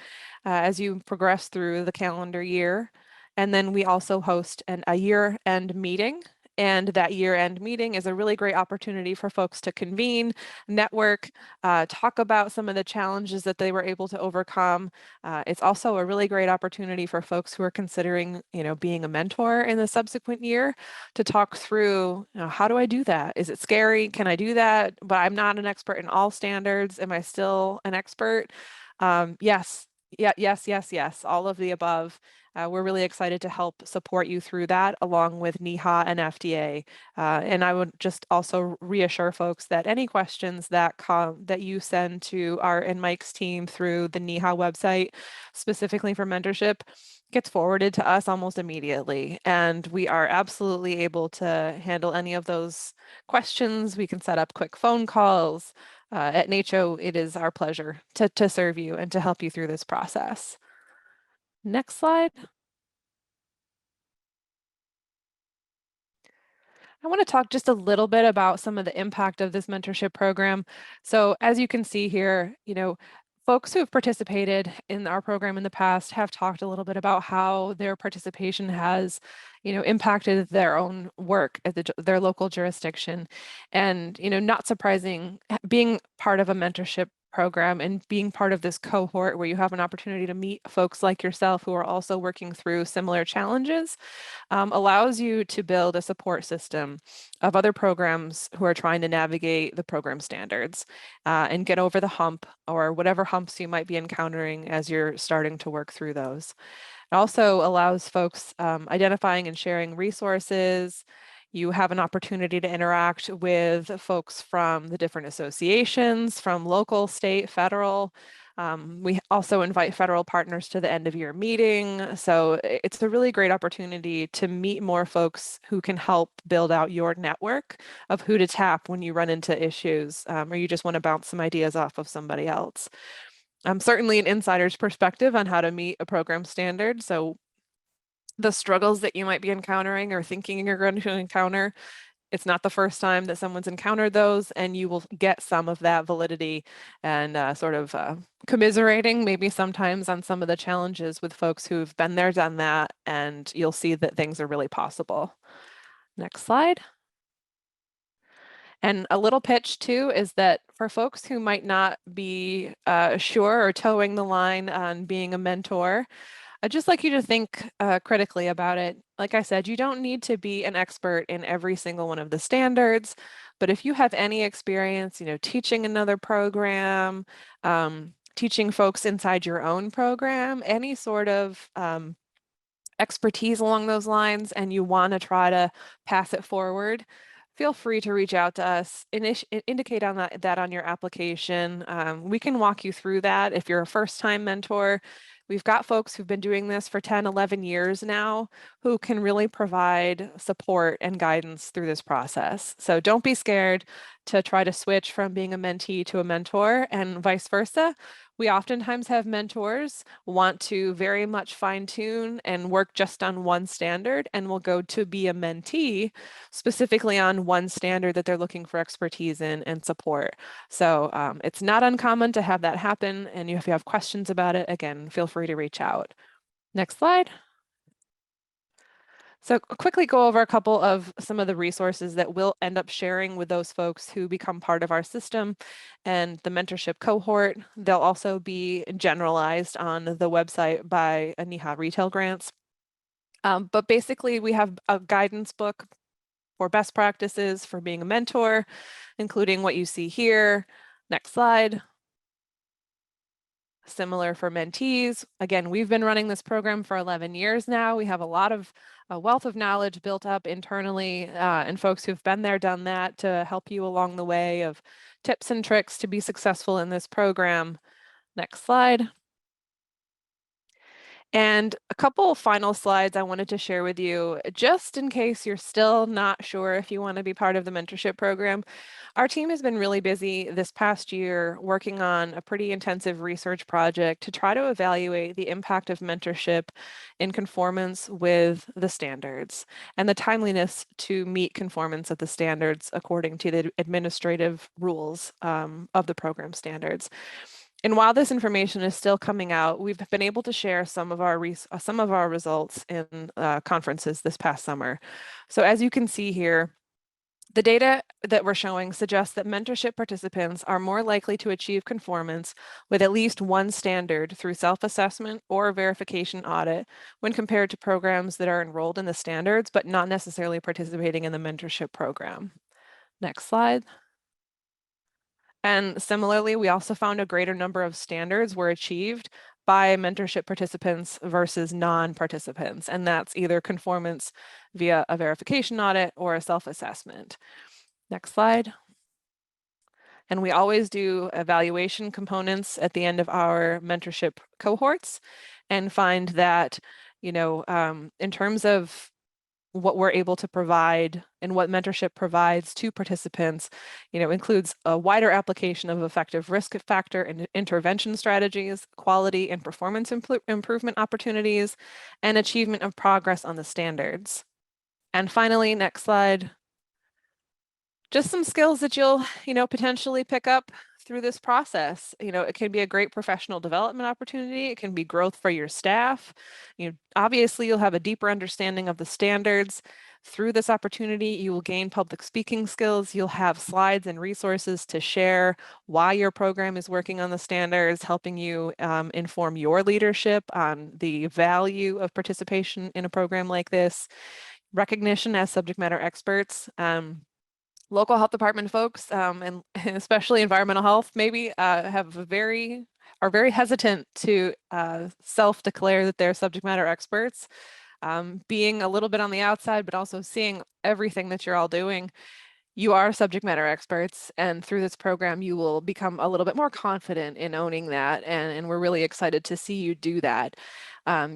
as you progress through the calendar year. And then we also host a year-end meeting. And that year-end meeting is a really great opportunity for folks to convene, network, talk about some of the challenges that they were able to overcome. It's also a really great opportunity for folks who are considering, being a mentor in the subsequent year to talk through, how do I do that? Is it scary? Can I do that? But I'm not an expert in all standards. Am I still an expert? Yes. Yes. All of the above. We're really excited to help support you through that along with NEHA and FDA. And I would just also reassure folks that any questions that you send to Art and Mike's team through the NEHA website, specifically for mentorship, gets forwarded to us almost immediately. And we are absolutely able to handle any of those questions. We can set up quick phone calls. At NACHO, it is our pleasure to serve you and to help you through this process. Next slide. I want to talk just a little bit about some of the impact of this mentorship program. So as you can see here, folks who have participated in our program in the past have talked a little bit about how their participation has, impacted their own work at their local jurisdiction. And, not surprising, being part of a mentorship program and being part of this cohort where you have an opportunity to meet folks like yourself who are also working through similar challenges allows you to build a support system of other programs who are trying to navigate the program standards and get over the hump or whatever humps you might be encountering as you're starting to work through those. It also allows folks identifying and sharing resources. You have an opportunity to interact with folks from the different associations, from local, state, federal. We also invite federal partners to the end of year meeting. So it's a really great opportunity to meet more folks who can help build out your network of who to tap when you run into issues or you just want to bounce some ideas off of somebody else. Certainly an insider's perspective on how to meet a program standard. So the struggles that you might be encountering or thinking you're going to encounter, it's not the first time that someone's encountered those, and you will get some of that validity and sort of commiserating maybe sometimes on some of the challenges with folks who've been there, done that, and you'll see that things are really possible. Next slide. And a little pitch too is that for folks who might not be sure or towing the line on being a mentor, I'd just like you to think critically about it. Like I said, you don't need to be an expert in every single one of the standards, but if you have any experience, teaching another program, teaching folks inside your own program, any sort of expertise along those lines, and you want to try to pass it forward, feel free to reach out to us, indicate on that on your application. We can walk you through that. If you're a first-time mentor, we've got folks who've been doing this for 10, 11 years now who can really provide support and guidance through this process. So don't be scared to try to switch from being a mentee to a mentor and vice versa. We oftentimes have mentors want to very much fine tune and work just on one standard and will go to be a mentee specifically on one standard that they're looking for expertise in and support. So it's not uncommon to have that happen. And if you have questions about it, again, feel free to reach out. Next slide. So quickly go over a couple of some of the resources that we'll end up sharing with those folks who become part of our system and the mentorship cohort. They'll also be generalized on the website by NEHA retail grants. But basically, we have a guidance book for best practices for being a mentor, including what you see here. Next slide. Similar for mentees. Again, we've been running this program for 11 years now. We have a wealth of knowledge built up internally and folks who've been there, done that to help you along the way of tips and tricks to be successful in this program. Next slide. And a couple final slides I wanted to share with you, just in case you're still not sure if you want to be part of the mentorship program. Our team has been really busy this past year working on a pretty intensive research project to try to evaluate the impact of mentorship in conformance with the standards and the timeliness to meet conformance of the standards according to the administrative rules of the program standards. And while this information is still coming out, we've been able to share some of our results in conferences this past summer. So as you can see here, the data that we're showing suggests that mentorship participants are more likely to achieve conformance with at least one standard through self-assessment or verification audit when compared to programs that are enrolled in the standards, but not necessarily participating in the mentorship program. Next slide. And similarly, we also found a greater number of standards were achieved by mentorship participants versus non-participants, and that's either conformance via a verification audit or a self-assessment. Next slide. And we always do evaluation components at the end of our mentorship cohorts and find that, in terms of what we're able to provide and what mentorship provides to participants, includes a wider application of effective risk factor and intervention strategies, quality and performance improvement opportunities, and achievement of progress on the standards. And finally, next slide, just some skills that you'll, potentially pick up through this process. It can be a great professional development opportunity. It can be growth for your staff. Obviously, you'll have a deeper understanding of the standards. Through this opportunity, you will gain public speaking skills. You'll have slides and resources to share why your program is working on the standards, helping you inform your leadership on the value of participation in a program like this. Recognition as subject matter experts. Local health department folks, and especially environmental health, maybe are very hesitant to self-declare that they're subject matter experts. Being a little bit on the outside, but also seeing everything that you're all doing, you are subject matter experts, and through this program, you will become a little bit more confident in owning that, and we're really excited to see you do that.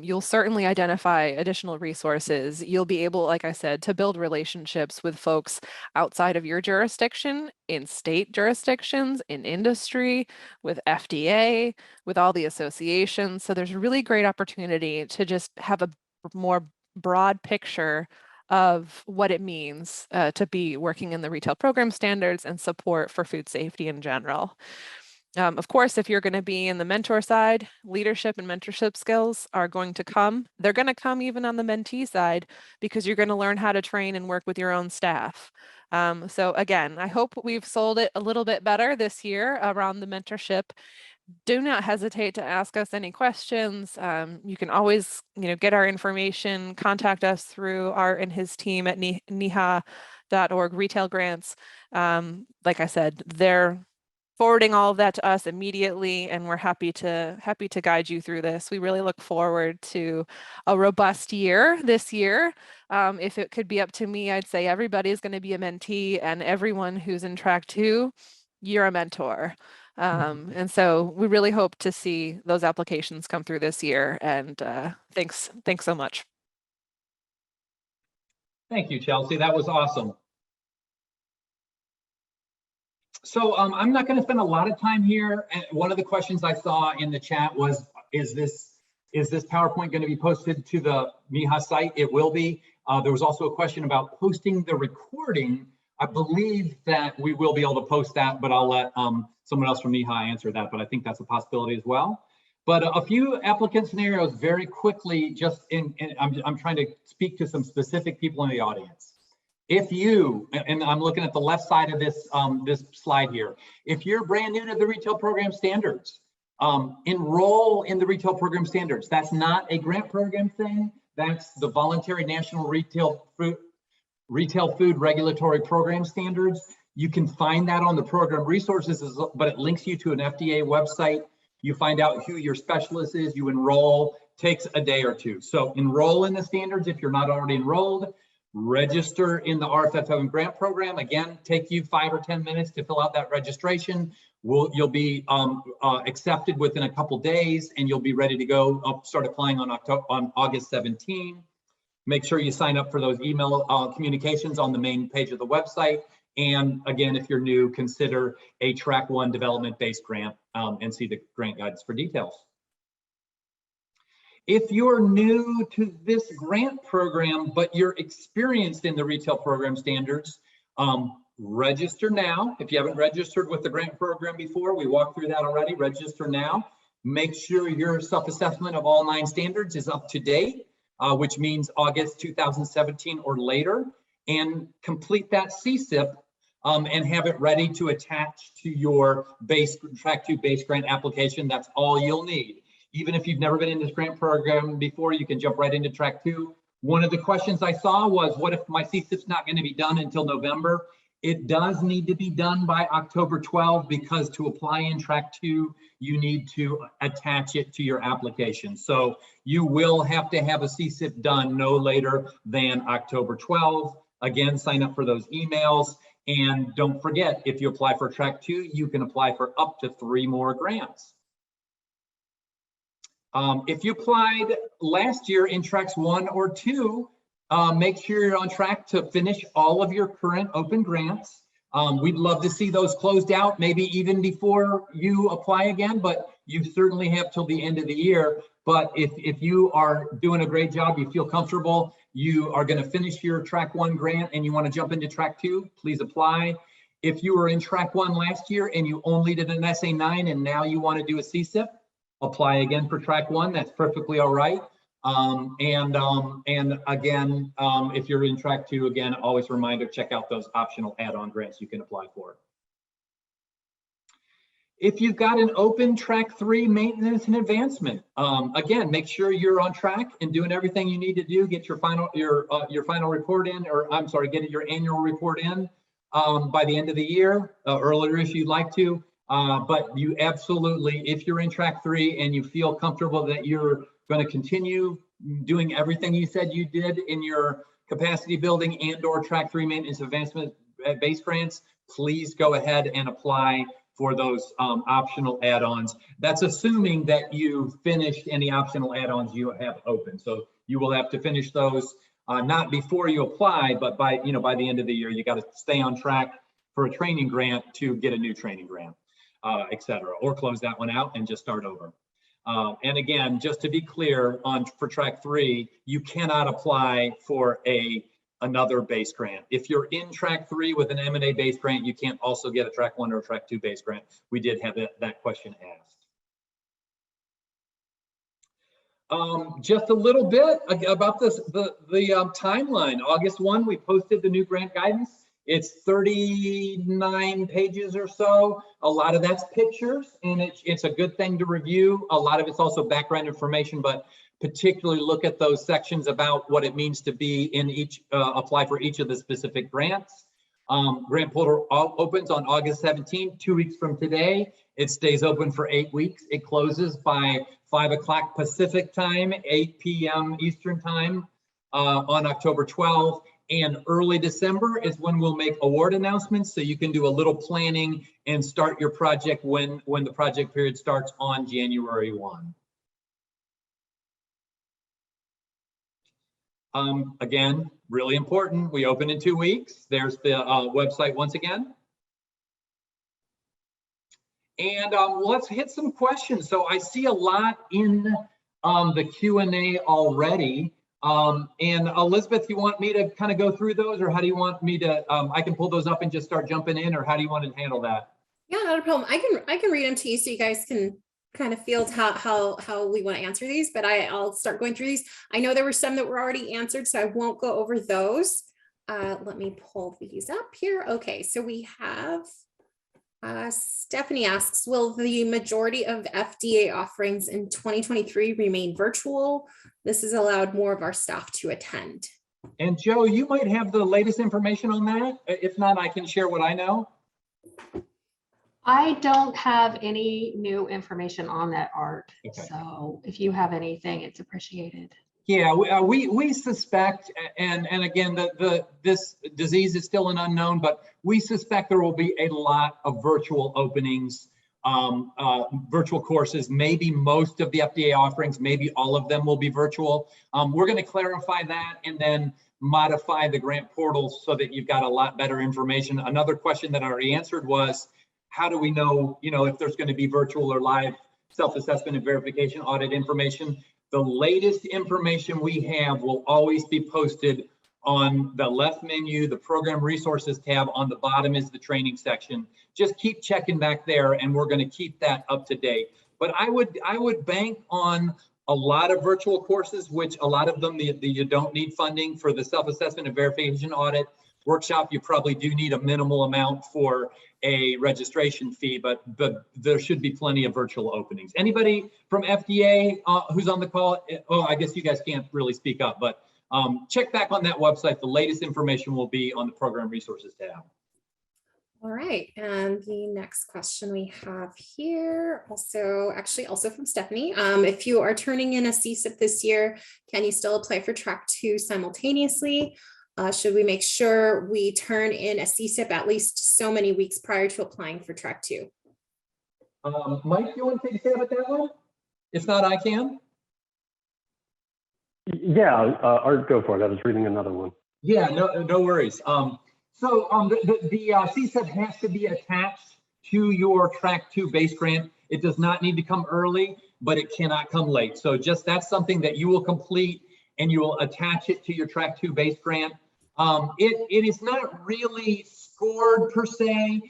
You'll certainly identify additional resources. You'll be able, like I said, to build relationships with folks outside of your jurisdiction, in state jurisdictions, in industry, with FDA, with all the associations. So there's a really great opportunity to just have a more broad picture of what it means to be working in the retail program standards and support for food safety in general. Of course, if you're going to be in the mentor side, leadership and mentorship skills are going to come. They're going to come even on the mentee side because you're going to learn how to train and work with your own staff. So again, I hope we've sold it a little bit better this year around the mentorship. Do not hesitate to ask us any questions. You can always, get our information, contact us through Art and his team at NEHA.org retail grants. Like I said, they're forwarding all of that to us immediately, and we're happy to guide you through this. We really look forward to a robust year this year. If it could be up to me, I'd say everybody's going to be a mentee, and everyone who's in track 2, you're a mentor. And so we really hope to see those applications come through this year. And thanks so much. Thank you, Chelsea. That was awesome. So I'm not going to spend a lot of time here. One of the questions I saw in the chat was, is this PowerPoint going to be posted to the NEHA site? It will be. There was also a question about posting the recording. I believe that we will be able to post that, but I'll let someone else from NEHA answer that, but I think that's a possibility as well. But a few applicant scenarios very quickly, just I'm trying to speak to some specific people in the audience. If you, and I'm looking at the left side of this, this slide here, if you're brand new to the retail program standards, enroll in the retail program standards. That's not a grant program thing. That's the Voluntary National Retail Food Regulatory Program Standards. You can find that on the program resources, but it links you to an FDA website. You find out who your specialist is, you enroll, takes a day or two. So enroll in the standards if you're not already enrolled. Register in the RFFM grant program. Again, take you 5 or 10 minutes to fill out that registration. You'll be accepted within a couple days, and you'll be ready to go. Start applying on August 17. Make sure you sign up for those email communications on the main page of the website. And again, if you're new, consider a Track 1 development-based grant and see the grant guidance for details. If you're new to this grant program, but you're experienced in the retail program standards, register now. If you haven't registered with the grant program before, we walked through that already. Register now. Make sure your self-assessment of all 9 standards is up to date, which means August 2017 or later, and complete that Csip and have it ready to attach to your Track 2 base grant application. That's all you'll need. Even if you've never been in this grant program before, you can jump right into Track 2. One of the questions I saw was, what if my Csip's not going to be done until November? It does need to be done by October 12 because to apply in Track 2, you need to attach it to your application. So you will have to have a Csip done no later than October 12. Again, sign up for those emails. And don't forget, if you apply for Track 2, you can apply for up to 3 more grants. If you applied last year in Tracks 1 or 2, make sure you're on track to finish all of your current open grants. We'd love to see those closed out, maybe even before you apply again, but you certainly have till the end of the year. But if you are doing a great job, you feel comfortable, you are going to finish your Track 1 grant and you want to jump into Track 2, please apply. If you were in Track 1 last year and you only did an SA9 and now you want to do a Csip, apply again for Track 1. That's perfectly all right. And again, if you're in Track 2, again, always a reminder, check out those optional add-on grants you can apply for. If you've got an open Track 3 maintenance and advancement, again, make sure you're on track and doing everything you need to do. Get your final report in, or I'm sorry, get your annual report in by the end of the year, earlier if you'd like to. But you absolutely, if you're in Track 3 and you feel comfortable that you're going to continue doing everything you said you did in your capacity building and or Track 3 maintenance advancement base grants, please go ahead and apply for those optional add-ons. That's assuming that you finished any optional add-ons you have open. So you will have to finish those not before you apply, but by the end of the year. You got to stay on track for a training grant to get a new training grant, et cetera, or close that one out and just start over. And again, just to be clear, for Track 3, you cannot apply for another base grant. If you're in Track 3 with an M&A base grant, you can't also get a Track 1 or a Track 2 base grant. We did have that question asked. Just a little bit about the timeline. August 1, we posted the new grant guidance. It's 39 pages or so. A lot of that's pictures, and it's a good thing to review. A lot of it's also background information, but particularly look at those sections about what it means to be in apply for each of the specific grants. Grant portal opens on August 17th, 2 weeks from today. It stays open for 8 weeks. It closes by 5 o'clock Pacific time, 8 p.m. Eastern time on October 12th. And early December is when we'll make award announcements, so you can do a little planning and start your project when the project period starts on January 1. Again, really important, we open in 2 weeks. There's the website once again. And let's hit some questions. So I see a lot in the Q&A already. And Elizabeth, you want me to kind of go through those, or how do you want me to, I can pull those up and just start jumping in, or how do you want to handle that? Yeah, not a problem. I can read them to you so you guys can kind of field how we want to answer these, but I'll start going through these. I know there were some that were already answered, so I won't go over those. Let me pull these up here. Okay, so we have Stephanie asks, will the majority of FDA offerings in 2023 remain virtual? This has allowed more of our staff to attend. And Joe, you might have the latest information on that. If not, I can share what I know. I don't have any new information on that, Art. Okay. So if you have anything, it's appreciated. Yeah, we suspect, and again, this disease is still an unknown, but we suspect there will be a lot of virtual openings, virtual courses. Maybe most of the FDA offerings, maybe all of them will be virtual. We're going to clarify that and then modify the grant portal so that you've got a lot better information. Another question that I already answered was, how do we know, if there's going to be virtual or live self-assessment and verification audit information? The latest information we have will always be posted on the left menu, the program resources tab. On the bottom is the training section. Just keep checking back there and we're going to keep that up to date. But I would bank on a lot of virtual courses, which a lot of them you don't need funding for the self-assessment and verification audit workshop. You probably do need a minimal amount for a registration fee, but there should be plenty of virtual openings. Anybody from FDA who's on the call? Oh, I guess you guys can't really speak up, but check back on that website. The latest information will be on the program resources tab. All right, and the next question we have here, also from Stephanie. If you are turning in a Csip this year, can you still apply for track 2 simultaneously? Should we make sure we turn in a Csip at least so many weeks prior to applying for track 2? Mike, you want to take a stab at that one? If not, I can. Yeah, Art, go for it. I was reading another one. Yeah, no worries. The Csip has to be attached to your track 2 base grant. It does not need to come early, but it cannot come late. So that's something that you will complete and you will attach it to your track 2 base grant. It is not really scored per se.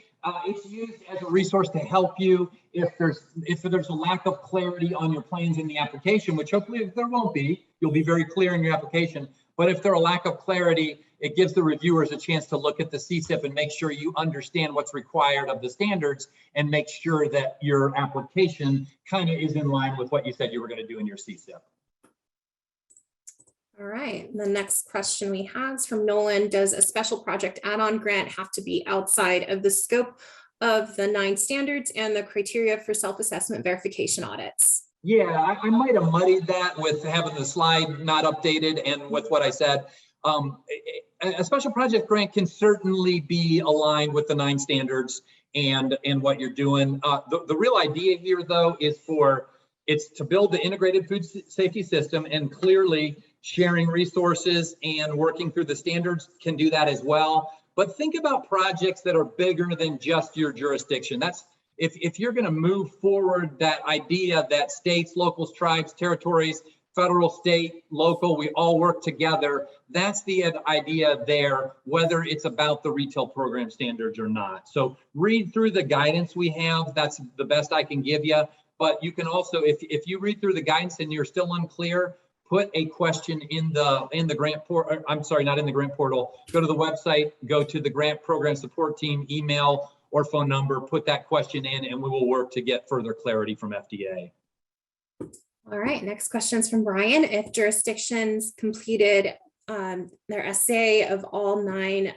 It's used as a resource to help you if there's a lack of clarity on your plans in the application, which hopefully there won't be. You'll be very clear in your application. But if there's a lack of clarity, it gives the reviewers a chance to look at the Csip and make sure you understand what's required of the standards and make sure that your application kind of is in line with what you said you were going to do in your Csip. All right, the next question we have is from Nolan. Does a special project add-on grant have to be outside of the scope of the 9 standards and the criteria for self-assessment verification audits? Yeah, I might have muddied that with having the slide not updated and with what I said. A special project grant can certainly be aligned with the 9 standards and what you're doing. The real idea here, though, is it's to build the integrated food safety system, and clearly sharing resources and working through the standards can do that as well. But think about projects that are bigger than just your jurisdiction. That's if you're going to move forward that idea that states, locals, tribes, territories, federal, state, local, we all work together. That's the idea there, whether it's about the retail program standards or not. So read through the guidance we have. That's the best I can give you. But you can also, if you read through the guidance and you're still unclear, put a question in the grant portal. I'm sorry, not in the grant portal. Go to the website, go to the grant program support team, email or phone number, put that question in, and we will work to get further clarity from FDA. All right, next question is from Brian. If jurisdictions completed their essay of all 9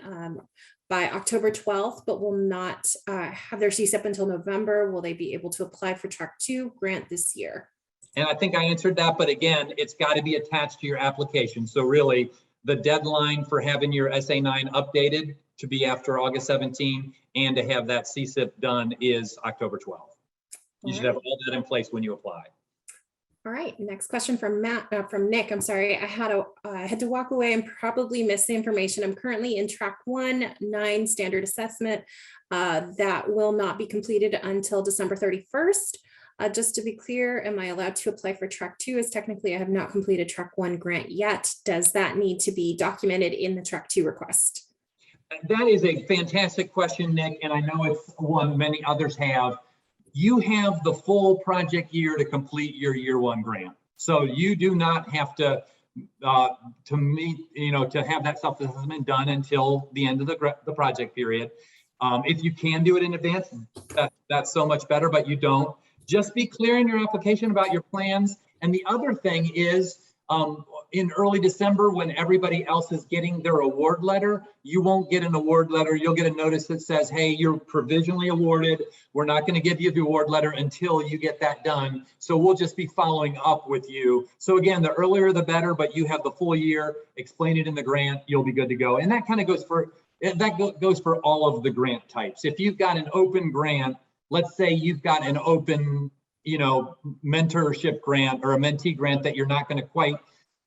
by October 12th, but will not have their Csip until November, will they be able to apply for track 2 grant this year? And I think I answered that, but again, it's got to be attached to your application. So really, the deadline for having your SA9 updated to be after August 17 and to have that Csip done is October 12th. You should have all that in place when you apply. All right, next question from Nick. I'm sorry, I had to walk away and probably miss the information. I'm currently in track 1, 9 standard assessment that will not be completed until December 31st. Just to be clear, am I allowed to apply for track 2 as technically I have not completed track 1 grant yet? Does that need to be documented in the track 2 request? That is a fantastic question, Nick, and I know it's one many others have. You have the full project year to complete your year 1 grant. So you do not have to have that self-assessment done until the end of the project period. If you can do it in advance, that's so much better, but you don't. Just be clear in your application about your plans. And the other thing is, in early December, when everybody else is getting their award letter, you won't get an award letter. You'll get a notice that says, hey, you're provisionally awarded. We're not going to give you the award letter until you get that done. So we'll just be following up with you. So again, the earlier the better, but you have the full year, explain it in the grant, you'll be good to go. And that kind of goes for all of the grant types. If you've got an open grant, let's say you've got an open, mentorship grant or a mentee grant that you're not going to quite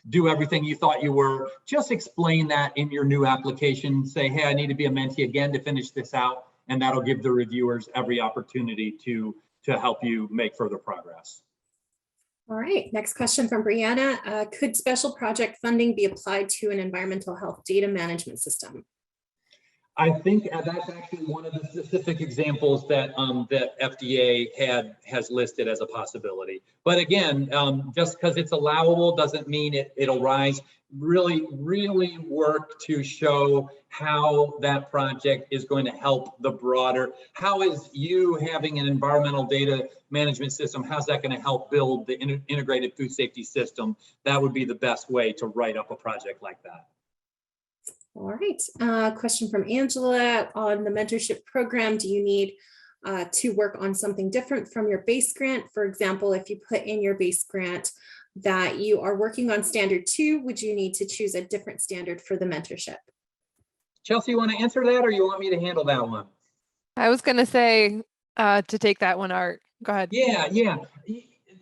do everything you thought you were, just explain that in your new application. Say, hey, I need to be a mentee again to finish this out. And that'll give the reviewers every opportunity to help you make further progress. All right, next question from Brianna. Could special project funding be applied to an environmental health data management system? I think that's actually one of the specific examples that that FDA has listed as a possibility. But again, just because it's allowable doesn't mean it'll rise. Really work to show how that project is going to help the broader. How is you having an environmental data management system? How's that going to help build the integrated food safety system? That would be the best way to write up a project like that. All right, question from Angela on the mentorship program. Do you need to work on something different from your base grant? For example, if you put in your base grant that you are working on standard 2, would you need to choose a different standard for the mentorship? Chelsea, you want to answer that or you want me to handle that one? I was going to say to take that one, Art. Go ahead. Yeah. You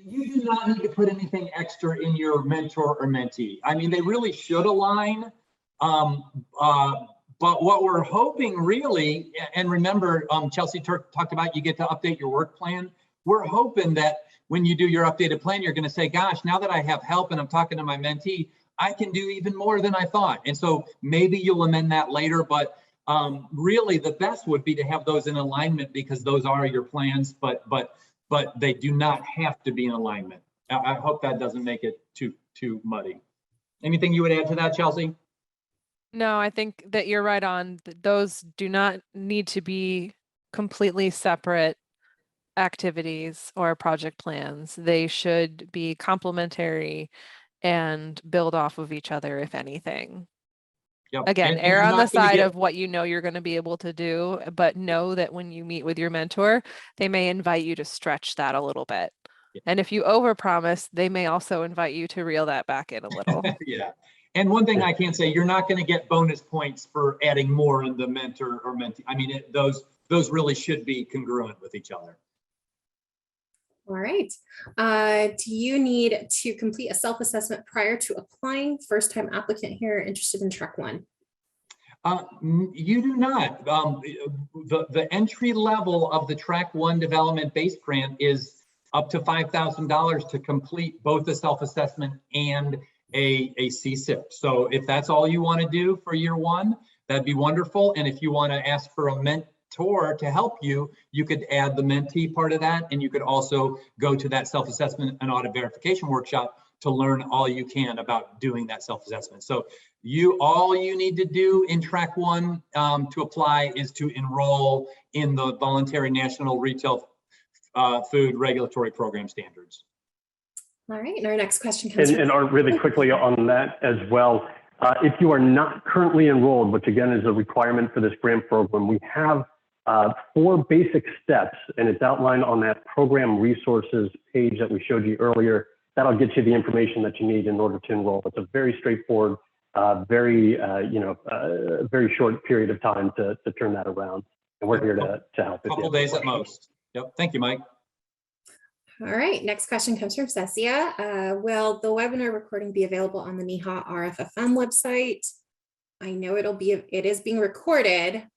do not need to put anything extra in your mentor or mentee. I mean, they really should align. But what we're hoping really, and remember, Chelsea talked about you get to update your work plan. We're hoping that when you do your updated plan, you're going to say, gosh, now that I have help and I'm talking to my mentee, I can do even more than I thought. And so maybe you'll amend that later, but really the best would be to have those in alignment because those are your plans, but they do not have to be in alignment. I hope that doesn't make it too muddy. Anything you would add to that, Chelsea? No, I think that you're right on. Those do not need to be completely separate activities or project plans. They should be complementary and build off of each other, if anything. Yep. Again, And err on the side get... of what you know you're going to be able to do, but know that when you meet with your mentor, they may invite you to stretch that a little bit. Yeah. And if you overpromise, they may also invite you to reel that back in a little. Yeah. And one thing I can say, you're not going to get bonus points for adding more in the mentor or mentee. I mean, those really should be congruent with each other. All right. Do you need to complete a self-assessment prior to applying? First-time applicant here interested in track 1. You do not. The entry level of the track 1 development-based grant is up to $5,000 to complete both the self-assessment and a Csip. So if that's all you want to do for year 1, that'd be wonderful. And if you want to ask for a mentor to help you, you could add the mentee part of that. And you could also go to that self-assessment and audit verification workshop to learn all you can about doing that self-assessment. So all you need to do in track 1 to apply is to enroll in the voluntary national retail food regulatory program standards. All right, and our next question comes and Art, really quickly on that as well. If you are not currently enrolled, which again is a requirement for this grant program, we have 4 basic steps, and it's outlined on that program resources page that we showed you earlier. That'll get you the information that you need in order to enroll. It's a very straightforward, very short period of time to turn that around, and we're here to help. A couple days at most. Yep. Thank you, Mike. All right, next question comes from Cecia. Will the webinar recording be available on the NEHA RFFM website? I know it is being recorded.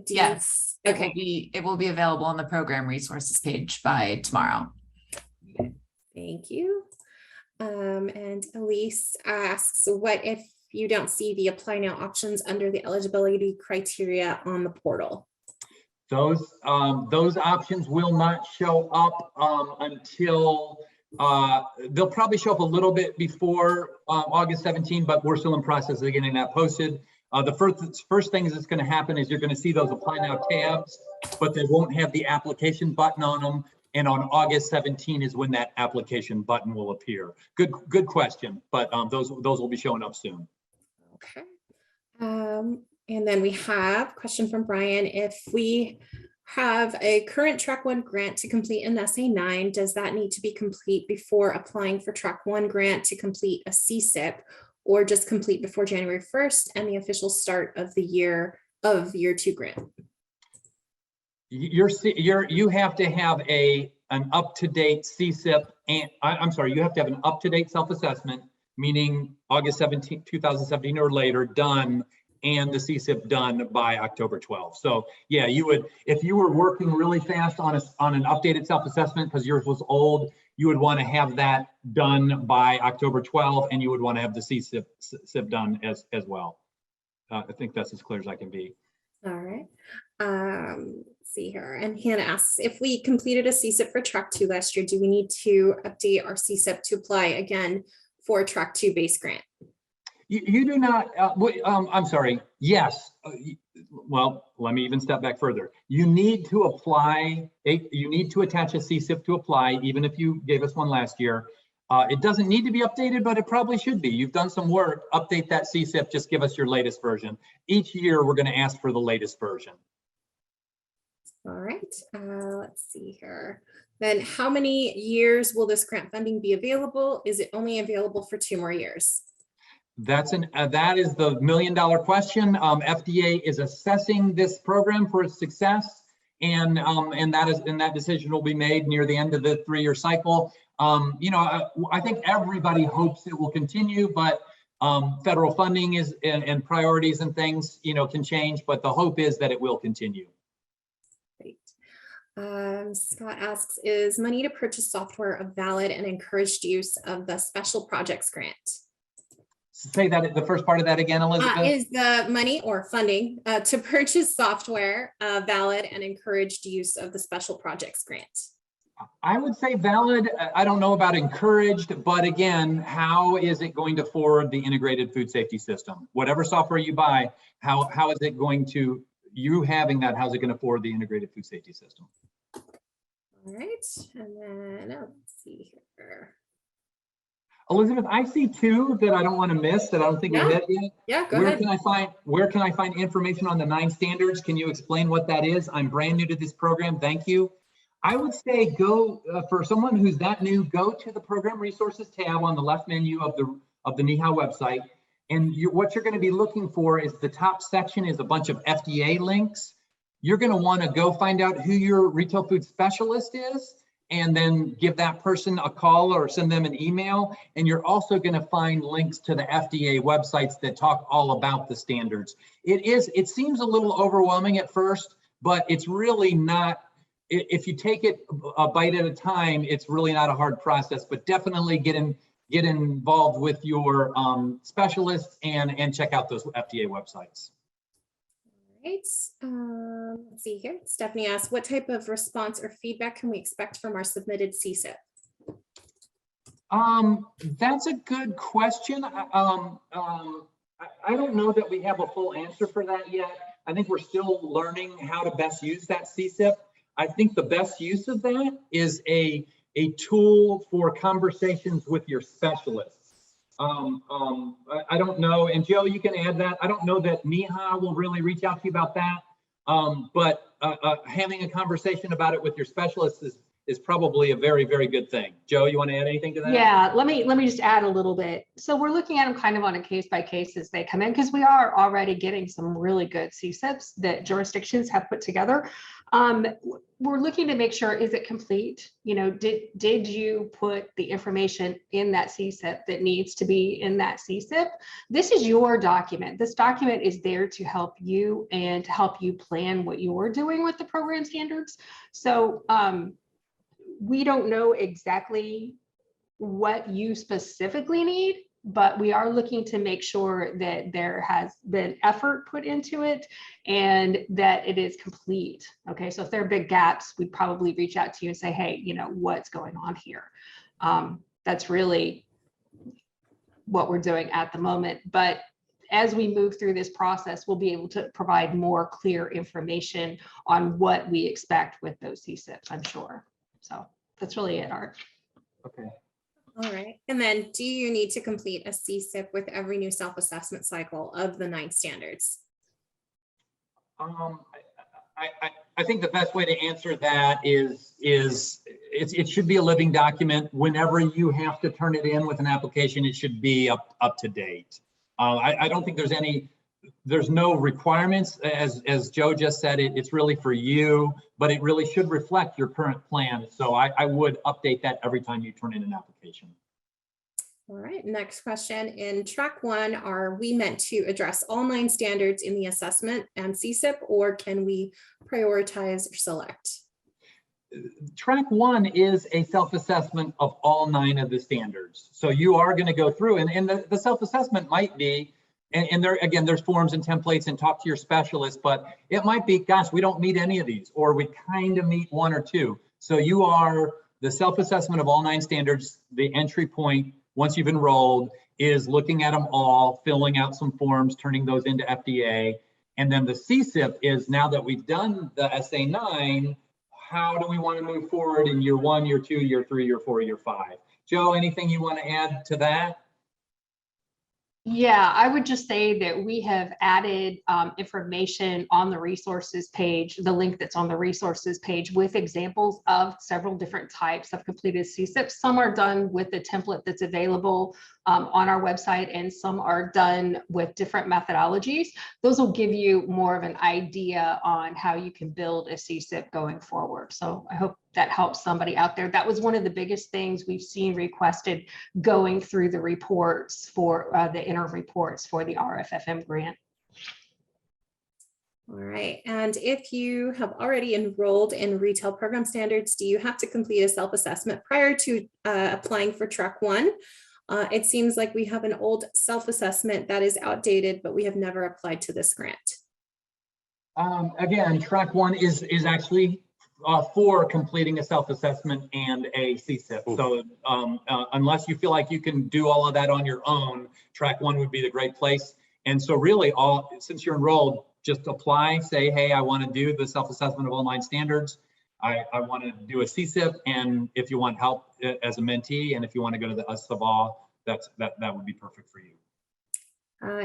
Yes, okay. It will be available on the program resources page by tomorrow. Thank you. And Elise asks, what if you don't see the apply now options under the eligibility criteria on the portal? Those options will not show up until they'll probably show up a little bit before August 17, but we're still in process of getting that posted. The first thing that's going to happen is you're going to see those apply now tabs, but they won't have the application button on them. And on August 17 is when that application button will appear. Good question, but those will be showing up soon. Okay. And then we have a question from Brian. If we have a current track 1 grant to complete an SA9, does that need to be complete before applying for track 1 grant to complete a Csip, or just complete before January 1st and the official start of the year 2 grant? You have to have an up-to-date Csip, and I'm sorry, you have to have an up-to-date self-assessment, meaning August 17, 2017 or later done, and the Csip done by October 12th. So yeah, you would, if you were working really fast on an updated self-assessment because yours was old, you would want to have that done by October 12th, and you would want to have the Csip done as well. I think that's as clear as I can be. All right. Let's see here. And Hannah asks, if we completed a Csip for track 2 last year, do we need to update our Csip to apply again for track 2 base grant? You do not, I'm sorry, yes. Well, let me even step back further. You need to apply, you need to attach a Csip to apply, even if you gave us one last year. It doesn't need to be updated, but it probably should be. You've done some work, update that Csip, just give us your latest version. Each year, we're gonna ask for the latest version. All right, let's see here. Then how many years will this grant funding be available? Is it only available for 2 more years? That is the $1 million question. FDA is assessing this program for its success, and that decision will be made near the end of the 3-year cycle. I think everybody hopes it will continue, but federal funding is and priorities and things, can change. But the hope is that it will continue. Great. Scott asks, is money to purchase software a valid and encouraged use of the special projects grant? Say that the first part of that again, Elizabeth. Is the money or funding to purchase software valid and encouraged use of the special projects grant? I would say valid. I don't know about encouraged, but again, how is it going to forward the integrated food safety system? Whatever software you buy, how is it going to, you having that, how's it going to forward the integrated food safety system? All right, and then let's see here. Elizabeth, I see 2 that I don't want to miss that I don't think we hit yet. Yeah, go ahead. Where can I find information on the 9 standards? Can you explain what that is? I'm brand new to this program. Thank you. I would say go for someone who's that new, go to the program resources tab on the left menu of the NEHA website. And what you're going to be looking for is the top section is a bunch of FDA links. You're going to want to go find out who your retail food specialist is, and then give that person a call or send them an email. And you're also going to find links to the FDA websites that talk all about the standards. It seems a little overwhelming at first, but it's really not. If you take it a bite at a time, it's really not a hard process, but definitely get involved with your specialists and check out those FDA websites. All right, let's see here. Stephanie asks, what type of response or feedback can we expect from our submitted Csip? That's a good question. I don't know that we have a full answer for that yet. I think we're still learning how to best use that Csip. I think the best use of that is a tool for conversations with your specialists. I don't know, and Joe, you can add that. I don't know that NEHA will really reach out to you about that, but having a conversation about it with your specialists is probably a very, very good thing. Joe, you want to add anything to that? Yeah, let me just add a little bit. So we're looking at them kind of on a case by case as they come in, because we are already getting some really good Csips that jurisdictions have put together. We're looking to make sure, is it complete? Did you put the information in that Csip that needs to be in that Csip? This is your document. This document is there to help you and to help you plan what you're doing with the program standards. So we don't know exactly what you specifically need, but we are looking to make sure that there has been effort put into it and that it is complete. Okay, so if there are big gaps, we'd probably reach out to you and say, hey, what's going on here? That's really what we're doing at the moment. But as we move through this process, we'll be able to provide more clear information on what we expect with those CSIPs, I'm sure. So that's really it, Art. Okay. All right. And then do you need to complete a CSIP with every new self-assessment cycle of the 9 standards? I think the best way to answer that is it should be a living document. Whenever you have to turn it in with an application, it should be up to date. I don't think there's no requirements, as Joe just said, it's really for you, but it really should reflect your current plan. So I would update that every time you turn in an application. All right, next question. In track 1, are we meant to address all 9 standards in the assessment and CSIP, or can we prioritize or select? Track 1 is a self-assessment of all 9 of the standards. So you are going to go through, and the self-assessment might be, and there again, there's forms and templates, and talk to your specialist, but it might be, gosh, we don't meet any of these, or we kind of meet 1 or 2. So you are the self-assessment of all 9 standards. The entry point, once you've enrolled, is looking at them all, filling out some forms, turning those into FDA. And then the CSIP is, now that we've done the SA9, how do we want to move forward in year 1, year 2, year 3, year 4, year 5? Joe, anything you want to add to that? Yeah, I would just say that we have added information on the resources page, the link that's on the resources page, with examples of several different types of completed CSIPs. Some are done with the template that's available on our website, and some are done with different methodologies. Those will give you more of an idea on how you can build a CSIP going forward. So I hope that helps somebody out there. That was one of the biggest things we've seen requested going through the reports for the interim reports for the RFFM grant. All right, and if you have already enrolled in retail program standards, do you have to complete a self-assessment prior to applying for track 1? It seems like we have an old self-assessment that is outdated, but we have never applied to this grant. Again, track 1 is actually for completing a self-assessment and a CSIP. So unless you feel like you can do all of that on your own, track 1 would be the great place. And so really, since you're enrolled, just apply, say, hey, I want to do the self-assessment of all 9 standards. I want to do a CSIP, and if you want help as a mentee, and if you want to go to the USAVA, that would be perfect for you.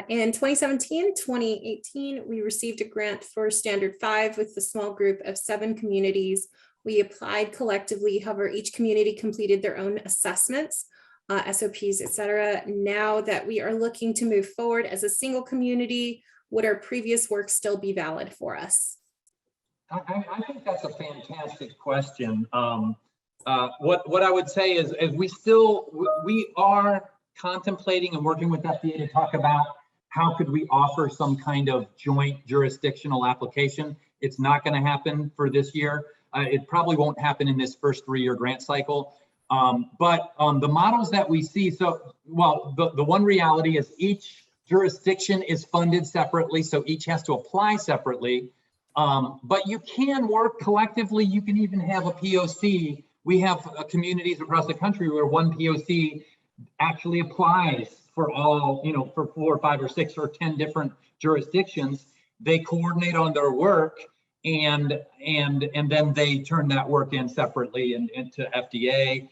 In 2017-2018, we received a grant for Standard 5 with a small group of 7 communities. We applied collectively, however, each community completed their own assessments, SOPs, etc. Now that we are looking to move forward as a single community, would our previous work still be valid for us? I think that's a fantastic question. What I would say is we are contemplating and working with FDA to talk about how could we offer some kind of joint jurisdictional application. It's not going to happen for this year. It probably won't happen in this first 3-year grant cycle. But the models that we see, the one reality is each jurisdiction is funded separately, so each has to apply separately. But you can work collectively. You can even have a POC. We have communities across the country where one POC actually applies for all, for 4 or 5 or 6 or 10 different jurisdictions. They coordinate on their work, and then they turn that work in separately into FDA.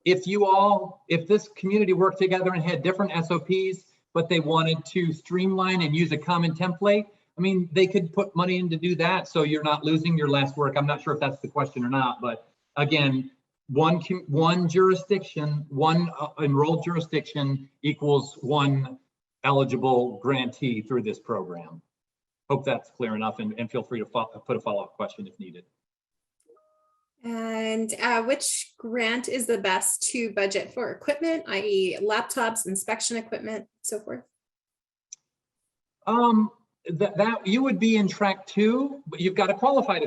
If this community worked together and had different SOPs, but they wanted to streamline and use a common template, I mean, they could put money in to do that, so you're not losing your last work. I'm not sure if that's the question or not, but again, one jurisdiction, one enrolled jurisdiction equals one eligible grantee through this program. Hope that's clear enough, and feel free to put a follow-up question if needed. And which grant is the best to budget for equipment, i.e. laptops, inspection equipment, so forth? That you would be in track 2, but you've got to qualify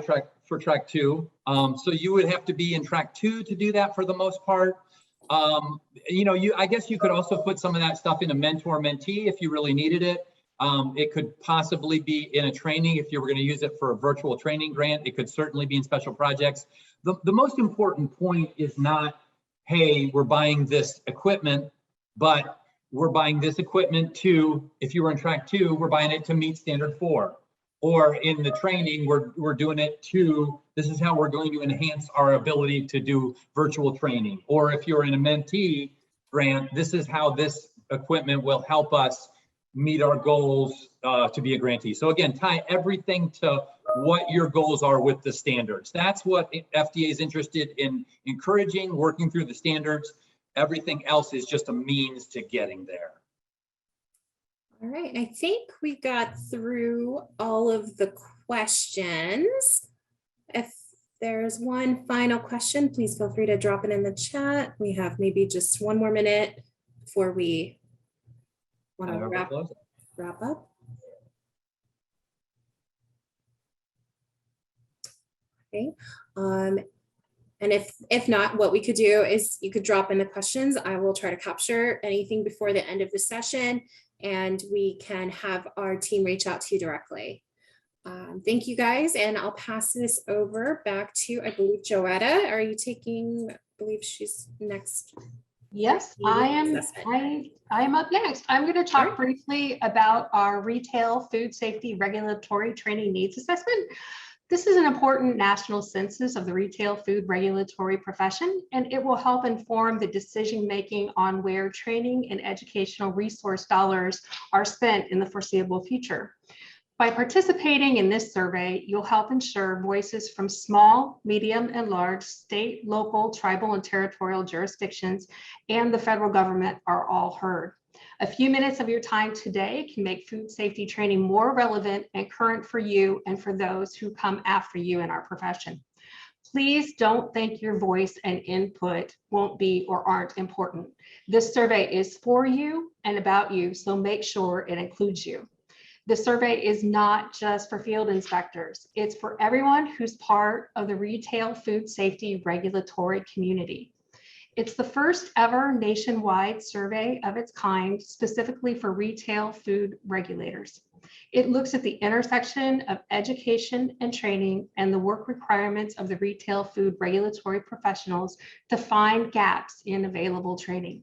for track 2. So you would have to be in track 2 to do that for the most part. I guess you could also put some of that stuff in a mentor-mentee if you really needed it. It could possibly be in a training if you were going to use it for a virtual training grant. It could certainly be in special projects. The most important point is not, hey, we're buying this equipment, but we're buying this equipment to, if you were in track 2, we're buying it to meet standard 4. Or in the training, we're doing it to, this is how we're going to enhance our ability to do virtual training. Or if you're in a mentee grant, this is how this equipment will help us meet our goals to be a grantee. So again, tie everything to what your goals are with the standards. That's what FDA is interested in encouraging, working through the standards. Everything else is just a means to getting there. All right, I think we got through all of the questions. If there's one final question, please feel free to drop it in the chat. We have maybe just one more minute before we want to wrap up. Okay. And if not, what we could do is you could drop in the questions. I will try to capture anything before the end of the session, and we can have our team reach out to you directly. Thank you guys, and I'll pass this over back to, I believe, Joetta. Are you taking, I believe she's next. Yes, I am up next. I'm going to talk briefly about our retail food safety regulatory training needs assessment. This is an important national census of the retail food regulatory profession, and it will help inform the decision-making on where training and educational resource dollars are spent in the foreseeable future. By participating in this survey, you'll help ensure voices from small, medium, and large state, local, tribal, and territorial jurisdictions and the federal government are all heard. A few minutes of your time today can make food safety training more relevant and current for you and for those who come after you in our profession. Please don't think your voice and input won't be or aren't important. This survey is for you and about you, so make sure it includes you. The survey is not just for field inspectors. It's for everyone who's part of the retail food safety regulatory community. It's the first ever nationwide survey of its kind, specifically for retail food regulators. It looks at the intersection of education and training and the work requirements of the retail food regulatory professionals to find gaps in available training.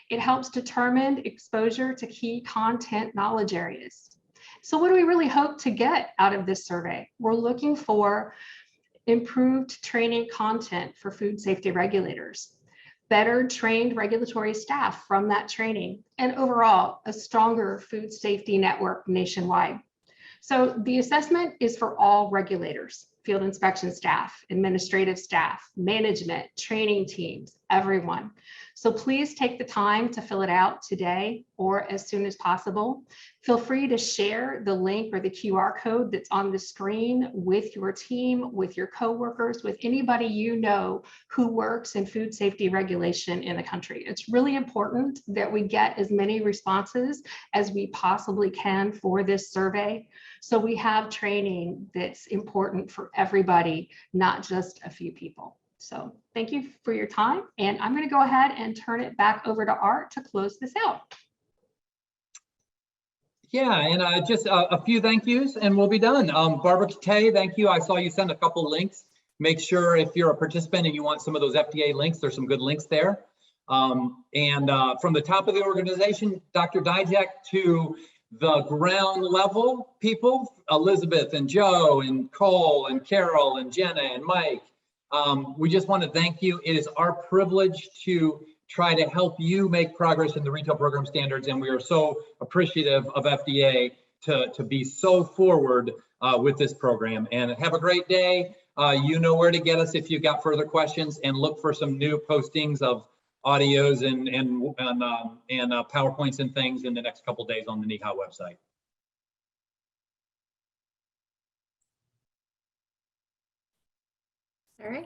It helps determine exposure to key content knowledge areas. So what do we really hope to get out of this survey? We're looking for improved training content for food safety regulators, better trained regulatory staff from that training, and overall, a stronger food safety network nationwide. So the assessment is for all regulators, field inspection staff, administrative staff, management, training teams, everyone. So please take the time to fill it out today or as soon as possible. Feel free to share the link or the QR code that's on the screen with your team, with your coworkers, with anybody you know who works in food safety regulation in the country. It's really important that we get as many responses as we possibly can for this survey, so we have training that's important for everybody, not just a few people. So thank you for your time, and I'm going to go ahead and turn it back over to Art to close this out. Yeah, and just a few thank yous and we'll be done. Barbara Tay, thank you. I saw you send a couple links. Make sure if you're a participant and you want some of those FDA links, there's some good links there. From the top of the organization, Dr. Dijak, to the ground level people, Elizabeth and Joe and Cole and Carol and Jenna and Mike. We just want to thank you. It is our privilege to try to help you make progress in the retail program standards, and we are so appreciative of FDA to be so forward with this program. And have a great day. You know where to get us if you've got further questions, and look for some new postings of audios and PowerPoints and things in the next couple of days on the NEHA website.